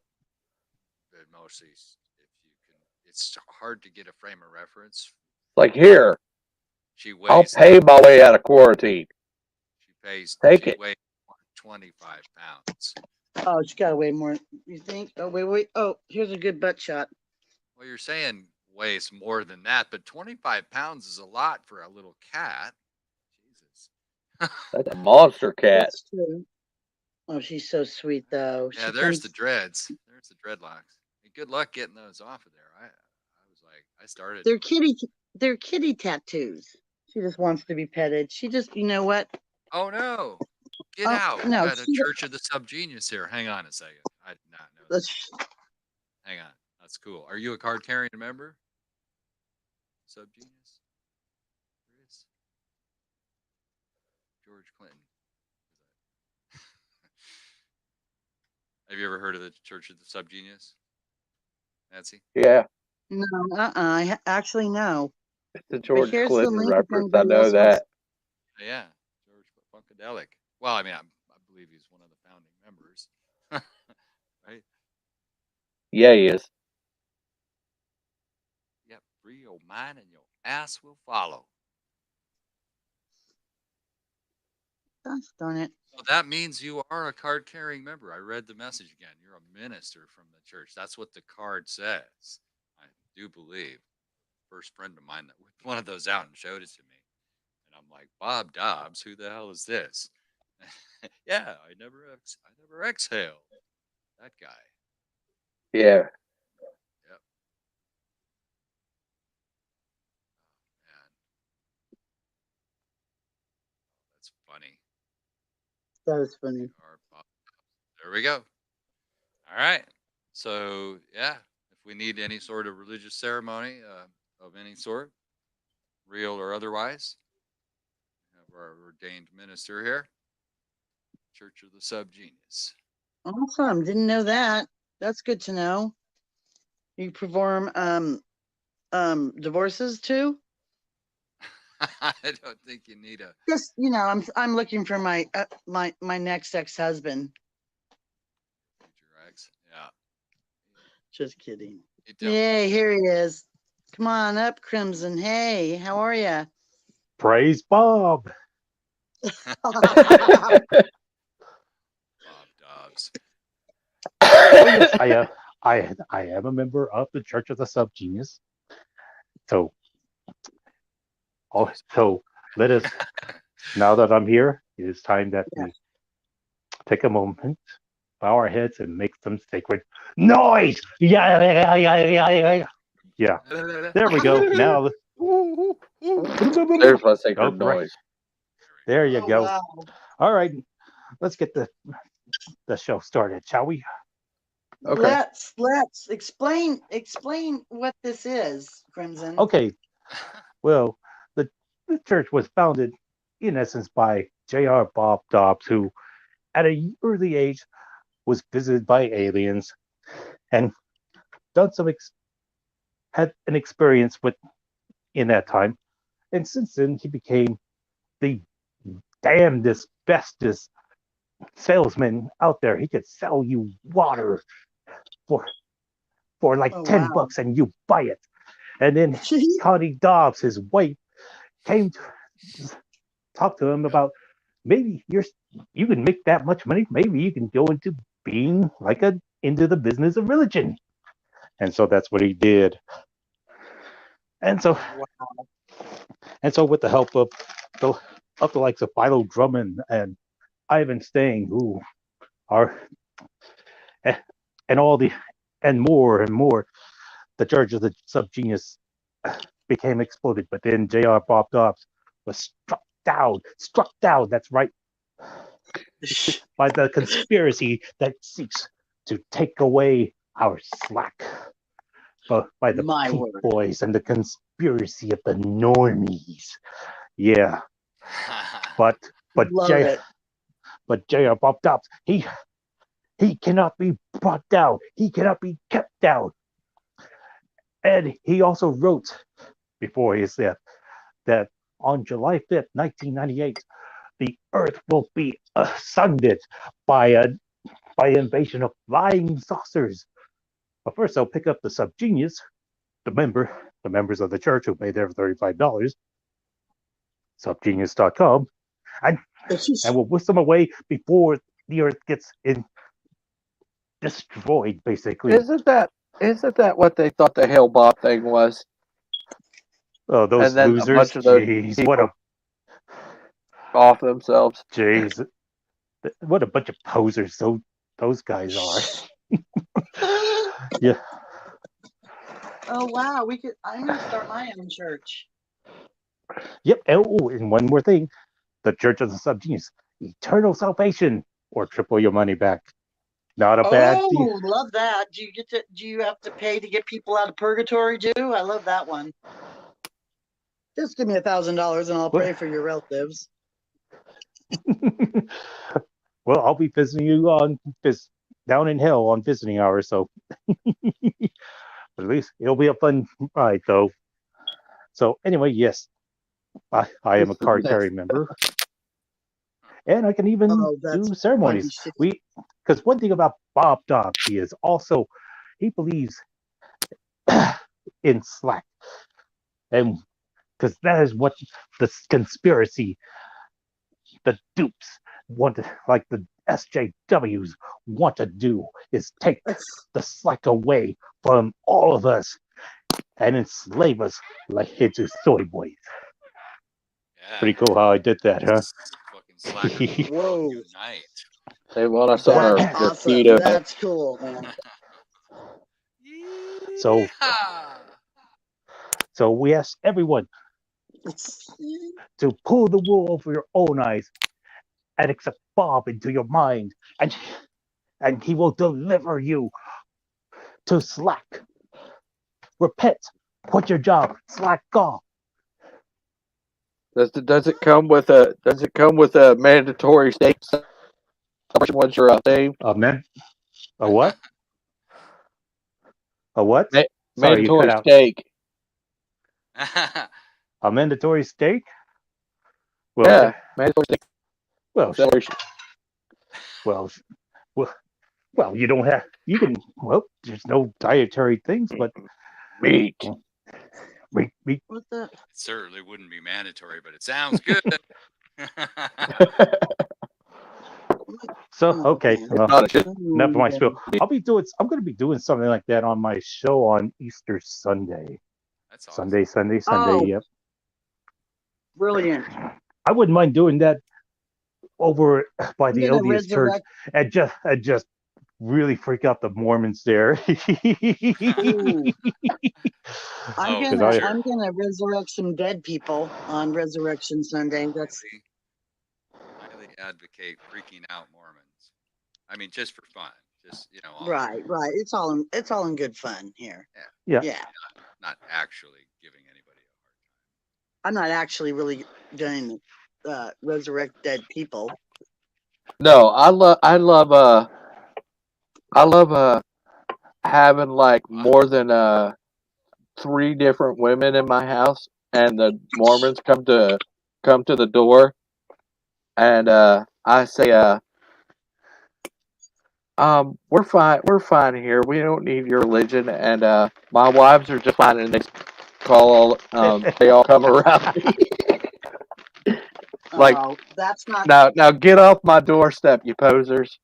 but mostly if you can, it's hard to get a frame of reference. Like here, She I'll weighs pay my way out of quarantine. Take she it. weighs 25 pounds. Oh, she got way more. You think? Oh wait. Oh, here's a good butt shot. Well, you're saying weighs more than that, but 25 pounds is a lot for a little cat. Jesus. That's a monster cat. That's true. Oh, she's so sweet though. Yeah, She there's the comes. dreads. There's the dreadlocks. Hey, good luck getting those off of there. I was like, I started. They're kitty. They're kitty tattoos. She just wants to be petted. She just, you know what? Oh no! Get Oh out! We no, got a Church of the Subgenius here. Hang on a second. I did not know that. Hang on. That's cool. Are you a card carrying member? Subgenius? Chris? George Clinton. Have you ever heard of the Church of the Subgenius? Nancy? Yeah, no. Actually, no. it's a But George here's the Clinton link if reference. I anybody know else wants. that. Yeah. George Funkadelic. Well, I mean, I believe he's one of the founding members. Right? Yeah, he is. Yep. Free your mind and your ass will follow. Gosh darn it. So that means you are a card carrying member. I read the message again. You're a minister from the church. That's what the card says. I do believe. First friend of mine that whipped one of those out and showed it to me. And I'm like, Bob Dobbs, who the hell is this? Yeah, I never exhale. That guy. Yeah. Yep. Man, that's funny. That was funny. There we go. All right. So yeah, if we need any sort of religious ceremony of any sort, real or otherwise, we have our ordained minister here, Church of the Subgenius. Awesome. Didn't know that. That's good to know. You perform divorces too? I don't think you need a Just, I'm looking for my next ex-husband. future ex. Yeah. Just kidding. You don't. Yay, here he is. Come on up, Crimson. Hey, how are you? Praise Bob. Bob Dobbs. Oh yes, I am a member of the Church of the Subgenius. So, so let us. Now that I'm here, it is time that we take a moment, bow our heads, and make some sacred noise. Yeah. There we go. Now, There's my sacred oh, right. noise. There you go. Wow. All right, let's get the show started, shall we? Okay. Let's explain what this is, Crimson. Okay. Well, the church was founded, in essence, by J.R. Bob Dobbs, who, at an early age, was visited by aliens and done had an experience with in that time. And since then, he became the damnedest, bestest salesman out there. He could sell you water for like Oh, 10 wow. bucks and you buy it. And then Connie Dobbs, his wife, came to talk to him about maybe you can make that much money. Maybe you can go into being into the business of religion. And so that's what he did. And so with the help of the likes of Philo Drummond and Ivan Stang, who are and all the and more, the Church of the Subgenius became exploded. But then J.R. Bob Dobbs was struck down. That's right, by the conspiracy that seeks to take away our slack. By the My Peak word. Boys and the conspiracy of the normies. Yeah, but Love J. it. But J.R. Bob Dobbs, he cannot be brought down. He cannot be kept down. And he also wrote before his death that on July 5th, 1998, the Earth will be sundered by invasion of flying saucers. But first, they'll pick up the subgenius, the members of the church who pay their $35, subgenius.com, and we'll whisk them away before the Earth gets destroyed, basically. Isn't that what they thought the Hale-Bopp thing was? Oh, those And then a losers! bunch of those Jeez, what a off themselves. jeez, what a bunch of posers those guys are. Yeah. Oh wow, I'm gonna start my own church. Yep. Oh, and one more thing: the Church of the Subgenius, eternal salvation, or triple your money back. Not a bad deal. Oh, love that. Do you have to pay to get people out of purgatory too? I love that one. Just give me $1,000 and I'll pray for your relatives. Well, I'll be visiting you down in hell on visiting hours, so at least it'll be a fun ride, though. So anyway, yes, I am a card carrying member, and I can even do ceremonies. Because one thing about Bob Dobbs, he believes in slack, and because that is what the conspiracy, the dupes want to, like the SJWs want to do, is take the slack away from all of us and enslave us like into soy boys. Yeah. Pretty cool how I did that, huh? Fucking slackers. Whoa. Unite. They want us on our awesome. That's cool, man. So we ask everyone to pull the wool over your own eyes and accept Bob into your mind, and he will deliver you to slack. Repent, quit your job, slack off. Does it come with a mandatory steak once you're out there? A what? A what? Sorry, mandatory steak. A mandatory steak? Well, yeah, mandatory steak. Well, you don't have. You can. Well, there's no dietary things, but meat. Meat. What the? It certainly wouldn't be mandatory, but it sounds good. So okay, enough of my spiel. I'm going to be doing something like that on my show on Easter Sunday. That's awesome. Sunday. Oh, yep. Brilliant. I wouldn't mind doing that over by the LDS Church and just really freak out the Mormons there. I'm gonna resurrect some dead people on Resurrection Sunday. That's highly advocate freaking out Mormons. I mean, just for fun, just right. It's all in good fun here. Yeah. Not actually giving anybody a hard time. I'm not actually really doing resurrect dead people. No, I love having like more than 3 different women in my house, and the Mormons come to the door, and I say, we're fine here. We don't need your religion, and my wives are just fine, and they call they all come around me. Like, that's not now get off my doorstep, you posers.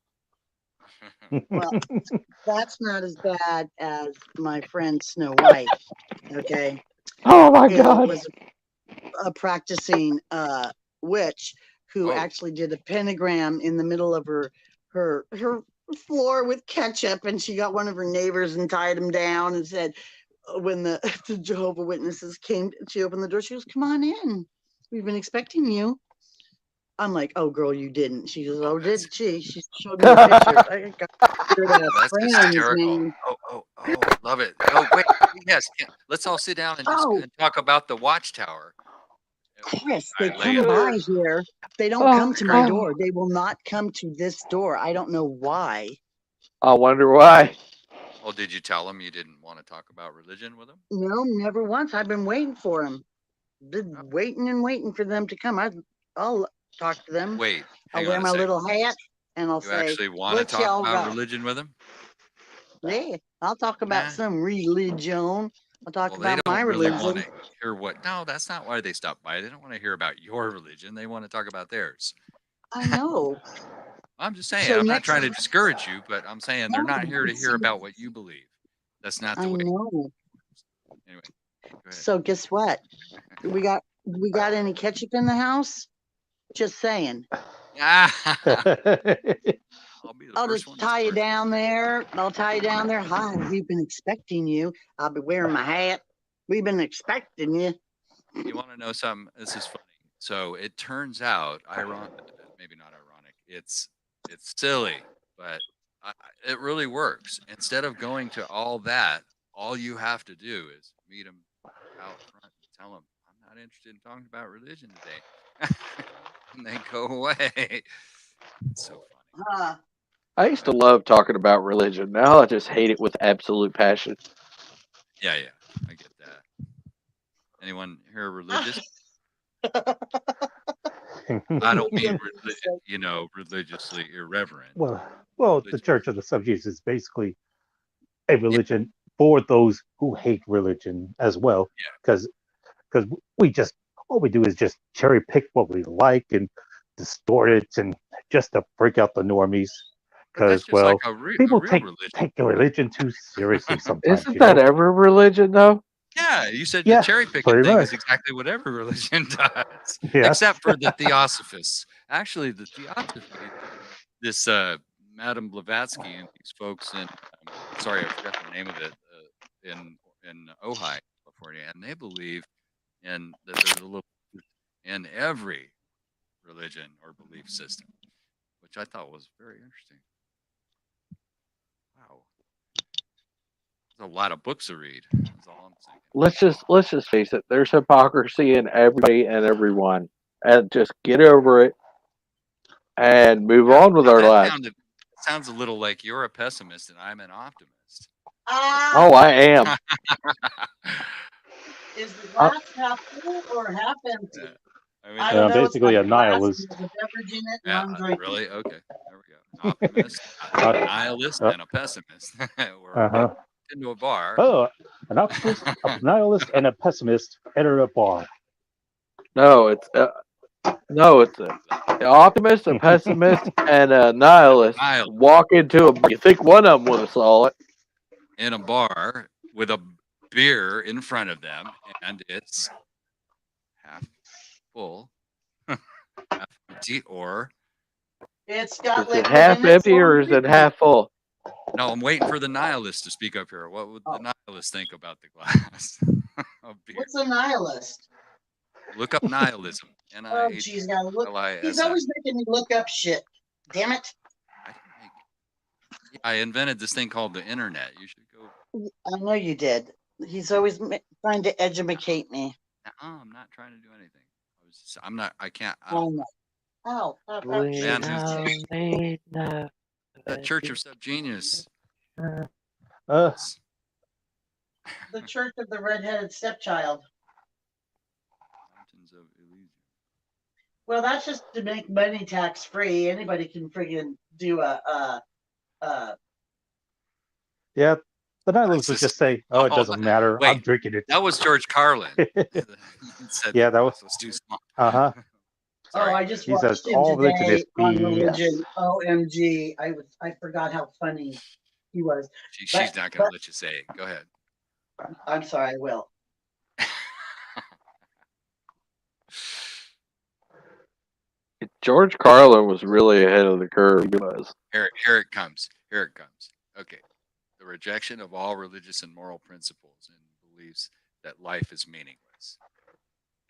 Well, that's not as bad as my friend Snow White. Okay. Oh my God. Was a practicing witch who actually did a pentagram in the middle of her floor with ketchup, and she got one of her neighbors and tied him down and said, when the, the Jehovah Witnesses came, she opened the door. She goes, "Come on in. We've been expecting you." I'm like, "Oh, girl, you didn't." She goes, Oh, "Oh, that's did she?" She showed me a picture. I got weird oh, ass that's friends, hysterical. man. Oh, I love it. Oh, wait, yes, yeah. Let's all sit down and just Oh, talk about the watchtower. Chris, All they right, come Leia. by here. They don't Oh, come to my door. They will not come to this door. I don't know why. I wonder why. Well, did you tell them you didn't want to talk about religion with them? No, never once. I've been waiting for them. Been Oh, waiting and waiting for them to come. I'll talk to them. wait, I'll hang wear on a my second. little hat and I'll You say, actually want to "What talk y'all about got?" religion with them? Yeah, I'll talk about Nah. some religion. I'll talk Well, they about my don't really want religion. to hear what. No, that's not why they stop by. They don't want to hear about your religion. They want to talk about theirs. I know. I'm just saying, So I'm not next, trying to discourage you, but I'm saying they're no, not here to see, hear about what you believe. That's not I the way. know. Anyway, go ahead. So guess what? We got any ketchup in the house? Just saying. Ah, I'll be the I'll first just one to tie you start. down there. I'll tie you down there. Hi, we've been expecting you. I'll be wearing my hat. We've been expecting you. You want to know something? This is funny. So it turns out, maybe not ironic. It's silly, but it really works. Instead of going to all that, all you have to do is meet them out front and tell them, "I'm not interested in talking about religion today," and they go away. It's so funny. Huh. I used to love talking about religion. Now I just hate it with absolute passion. Yeah, I get that. Anyone here religious? I don't mean religiously irreverent. well, well, the Religious. Church of the Subjects is basically a religion for those who hate religion as well, Yeah, because we just all we do is just cherry pick what we like and distort it and just to break out the normies. but that's Because just like well, a people real religion. take their religion too seriously sometimes, Isn't you that know. every religion, though? Yeah, you said the Yeah, cherry picking pretty thing much. is exactly what every religion does, Yes. except for the Theosophists. Actually, the Theosophy, this Madame Blavatsky and these folks in, sorry, I forgot the name of it, in Ojai, California, and they believe in that there's a little truth in every religion or belief system, which I thought was very interesting. Wow, there's a lot of books to read. That's all I'm saying. Let's just face it. There's hypocrisy in everybody and everyone, and just get over it and move Yeah, on with now our that lives. sounds a little like you're a pessimist and I'm an optimist. Ah, Oh, I am. is the I, glass half full or half empty? Yeah. I mean, I don't know. It's Basically got a a glass and nihilist. there's a beverage in it, and yeah, I'm drinking. really? Okay, there we go. An optimist, uh, a nihilist, uh, and a pessimist. We're huh. walking into a bar. Oh, an optimist, a nihilist, and a pessimist enter a bar. no, it's an optimist, a pessimist, and a nihilist Nihilist walk into a. You think one of them would have saw it? in a bar with a beer in front of them, and it's half full, half empty, or It's got Is it liquid half in it, so empty I'm or is it drinking it. half full? no. I'm waiting for the nihilist to speak up here. What would the Oh, nihilist think about the glass of beer? what's a nihilist? Look up nihilism. Oh, geez, gotta look. He's Nihilism. always making me look up shit. Damn it. I didn't make. Yeah, I invented this thing called the internet. You should go. I know you did. He's always trying to educate me. I'm not trying to do anything. I'm not. I can't. I Oh, don't. no. Ow, ow, ow. Man who's We know. the Church of Subgenius. Uh, The Church of the Redheaded Stepchild. Mountains of Elysium. Well, that's just to make money tax free. Anybody can friggin' do yeah, the nihilist would Just, just say, "Oh, it oh, doesn't matter. wait, I'm drinking it." that was George Carlin. He said Yeah, the that was. glass was too small. Uh-huh. Sorry. Oh, I just He says watched him all religion today is on BS. religion. OMG. I forgot how funny he was. She's not going to let you say it. Go ahead. I'm sorry, I will. George Carlin was really ahead of the curve. He was. Here it comes. Okay. The rejection of all religious and moral principles in believes that life is meaningless.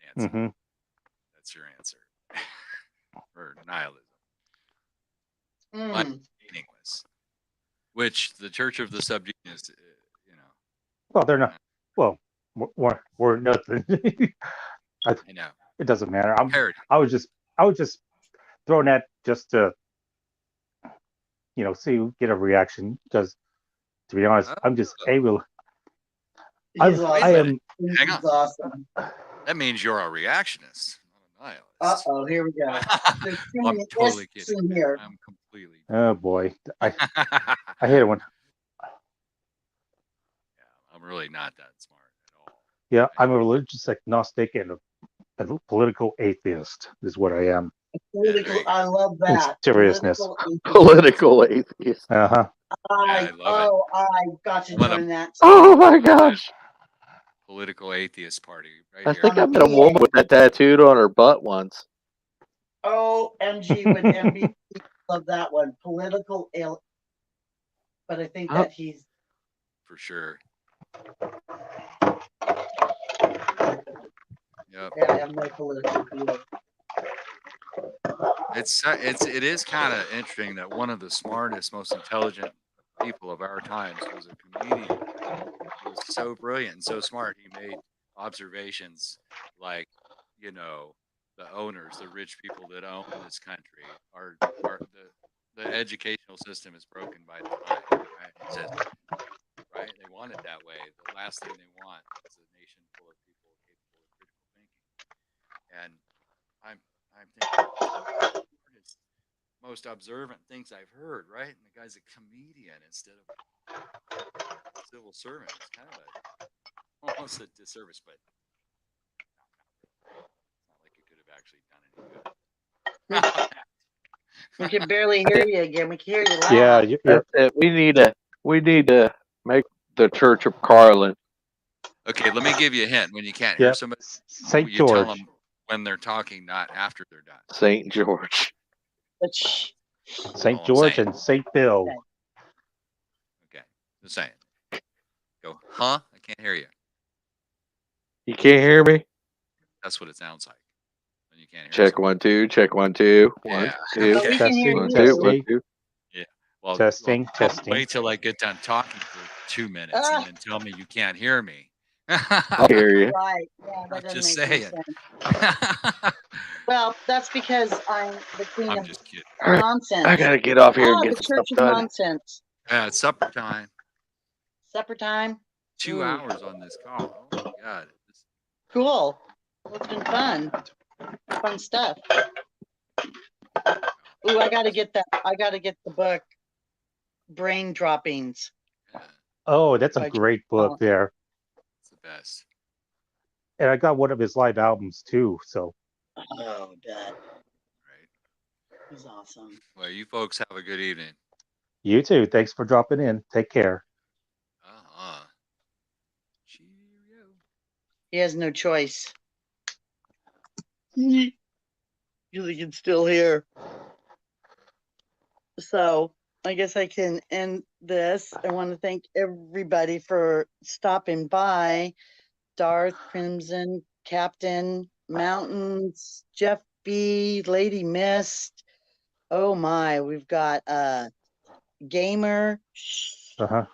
Nancy, Hmm. that's your answer. Or nihilism. Life Mm. is meaningless. Which the Church of the Subgenius, Well, they're not. Well, we're nothing. I, I know. it doesn't matter. Parody. I was just throwing that just to see get a reaction because to be honest, I'm just Oh, able. He's wait a I awesome. minute. am. Hang on. He's awesome. That means you're a reactionist, not a nihilist. Uh-oh, here we go. There's too Well, I'm many totally S's kidding, in man. here. I'm completely. Oh boy, I Yeah, I hate it when. I'm really not that smart at all. Yeah, I, I'm a religious agnostic and a political atheist. Is what I am. yeah, there Political, you go. I love In that. seriousness. Political atheist. Political atheist. Uh huh. Yeah, I love it. I got to I'm gonna join that. Oh my gosh. political atheist party right I here. think I I'm met a woman in. with that tattooed on her butt once. OMG with MVP. Love that one. Political ill. But I think Huh? that he's. For sure. Yep. Yeah, I have no political view. It is kind of interesting that one of the smartest, most intelligent people of our times was a comedian. He was so brilliant and so smart. He made observations like, the owners, the rich people that own this country are the educational system is broken by design. Right? He says, right? They want it that way. The last thing they want is a nation full of people capable of critical thinking. And I'm thinking smartest, most observant things I've heard, right? And the guy's a comedian instead of a civil servant. It's kind of almost a disservice, but it's not like it could have actually done any good. We can barely hear you again. We can hear you Yeah, laugh. you're. That's it. We need to make the Church of Carlin. Okay, let me give you a hint. When you can't hear Yeah, somebody, Saint you tell George. them when they're talking, not after they're done. St. George. But shh. Saint All I'm George saying. and Saint Bill. Okay. Okay, just saying. Go, huh? I can't hear you. You can't hear me? That's what it sounds like when you can't hear Check somebody. 1 2, check 1 2, 1 Yeah. 2, Oh, we can hear Testing, 1 you. 2, 1 testing, 2. Yeah. Well, testing, don't testing. wait till I get done talking for 2 minutes Ah, and then tell me you can't hear me. I hear you. right. Yeah, I'm that doesn't just make any saying. sense. Well, that's because I'm the queen I'm of just kidding. All right, nonsense. I gotta get off here and The get some Church stuff of done. Nonsense. Yeah, it's supper time. Supper time. 2 Ooh. hours on this call. Oh my God. Cool. Well, it's been fun. Fun stuff. Ooh, I gotta get that. I gotta get the book, Brain Droppings. Yeah, Oh, that's a by great book Stepchild. there. it's the best. And I got one of his live albums too. So Oh, Dad, Right. he's awesome. Well, you folks have a good evening. you too. Thanks for dropping in. Take care. Uh-huh. Cheerio. He has no choice. You can still hear. So I guess I can end this. I want to thank everybody for stopping by. Darth, Crimson, Captain, Mountains, Jeff B, Lady Mist. Oh my, we've got Gamer, Uh-huh.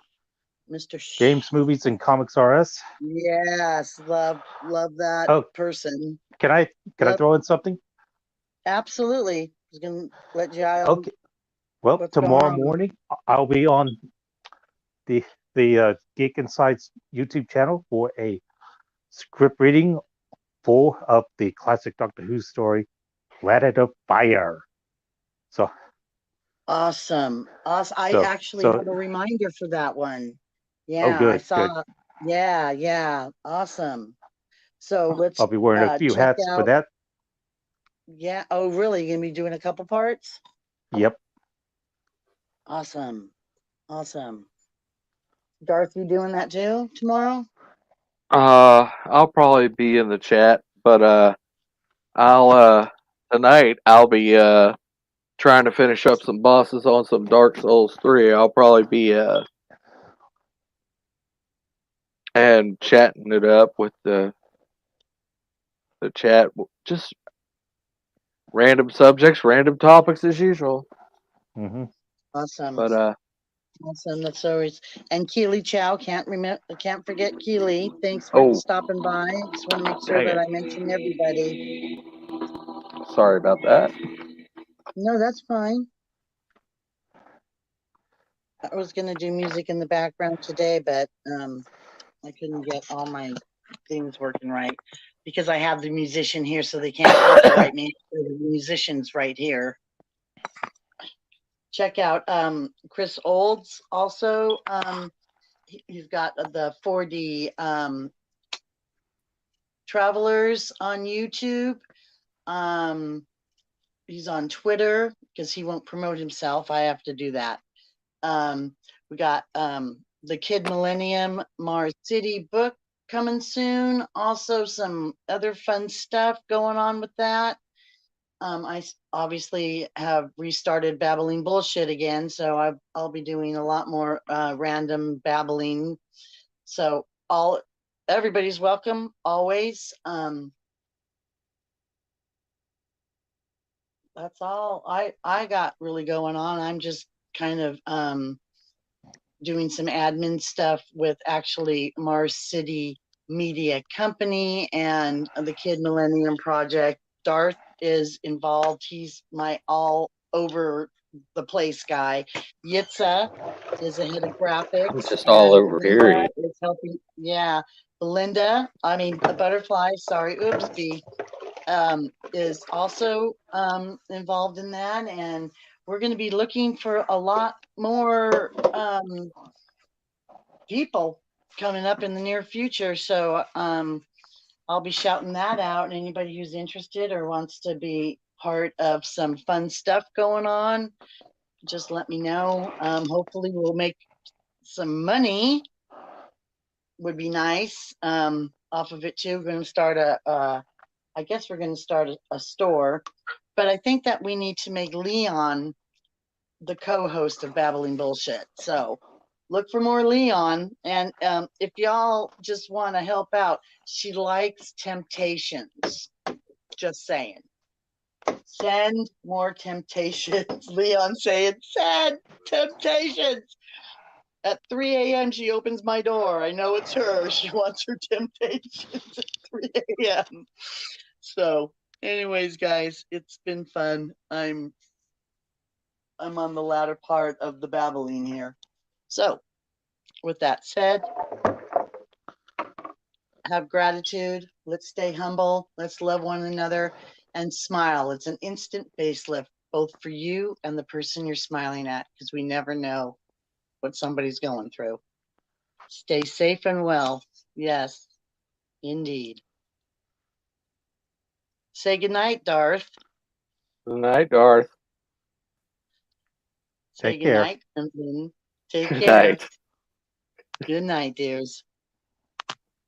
Mr. Games, movies, and comics RS. Yes, love that Oh, person. can I Love, throw in something? absolutely. I was gonna let you out. Okay. Well, What's tomorrow going on? morning I'll be on the Geek Insights YouTube channel for a script reading of the classic Doctor Who story, Planet of Fire. So, Awesome. I so, actually so, have a reminder for that one. oh, Yeah, I good, saw. good. Yeah. Awesome. So let's I'll be wearing a few check hats for out. that. Yeah. Oh, really? You're gonna be doing a couple parts? Yep. Awesome. Darth, you doing that too tomorrow? I'll probably be in the chat, but I'll tonight I'll be trying to finish up some bosses on some Dark Souls 3. I'll probably be and chatting it up with the chat. Just random subjects, random topics as usual. Hmm. Awesome. But Awesome. That's always, and Keely Chow, can't forget Keely. Thanks for oh, stopping by. Just want to make sure dang that it. I mention everybody. Sorry about that. No, that's fine. I was gonna do music in the background today, but I couldn't get all my things working right because I have the musician here, so they can't copyright me. The musician's right here. Check out Chris Olds also. He's got the 4D Travelers on YouTube. He's on Twitter because he won't promote himself. I have to do that. We got the Kid Millennium Mars City book coming soon. Also, some other fun stuff going on with that. I obviously have restarted babbling bullshit again, so I'll be doing a lot more random babbling. So everybody's welcome always. That's all I got really going on. I'm just kind of doing some admin stuff with actually Mars City Media Company and the Kid Millennium Project. Darth is involved. He's my all over the place guy. Yitza is the head of graphics, Just all and over Belinda here. is helping. Yeah, Belinda, I mean the butterfly. Sorry, oopsie. Is also involved in that, and we're going to be looking for a lot more people coming up in the near future. So I'll be shouting that out, and anybody who's interested or wants to be part of some fun stuff going on, just let me know. Hopefully, we'll make some money. Would be nice off of it too. We're going to start I guess we're going to start a store, but I think that we need to make Leon the co-host of Babbling Bullshit. So look for more Leon. And if y'all just want to help out, she likes temptations. Just saying. Send more temptations. Leon saying, send temptations. At 3 a.m., she opens my door. I know it's her. She wants her temptations at 3 a.m. So, anyways, guys, it's been fun. I'm on the latter part of the babbling here. So, with that said, have gratitude. Let's stay humble. Let's love one another and smile. It's an instant facelift, both for you and the person you're smiling at, because we never know what somebody's going through. Stay safe and well. Yes, indeed. Say goodnight, Darth. Good night, Darth. Say Take care. goodnight, Crimson. Take Good care. night. Good night, dears.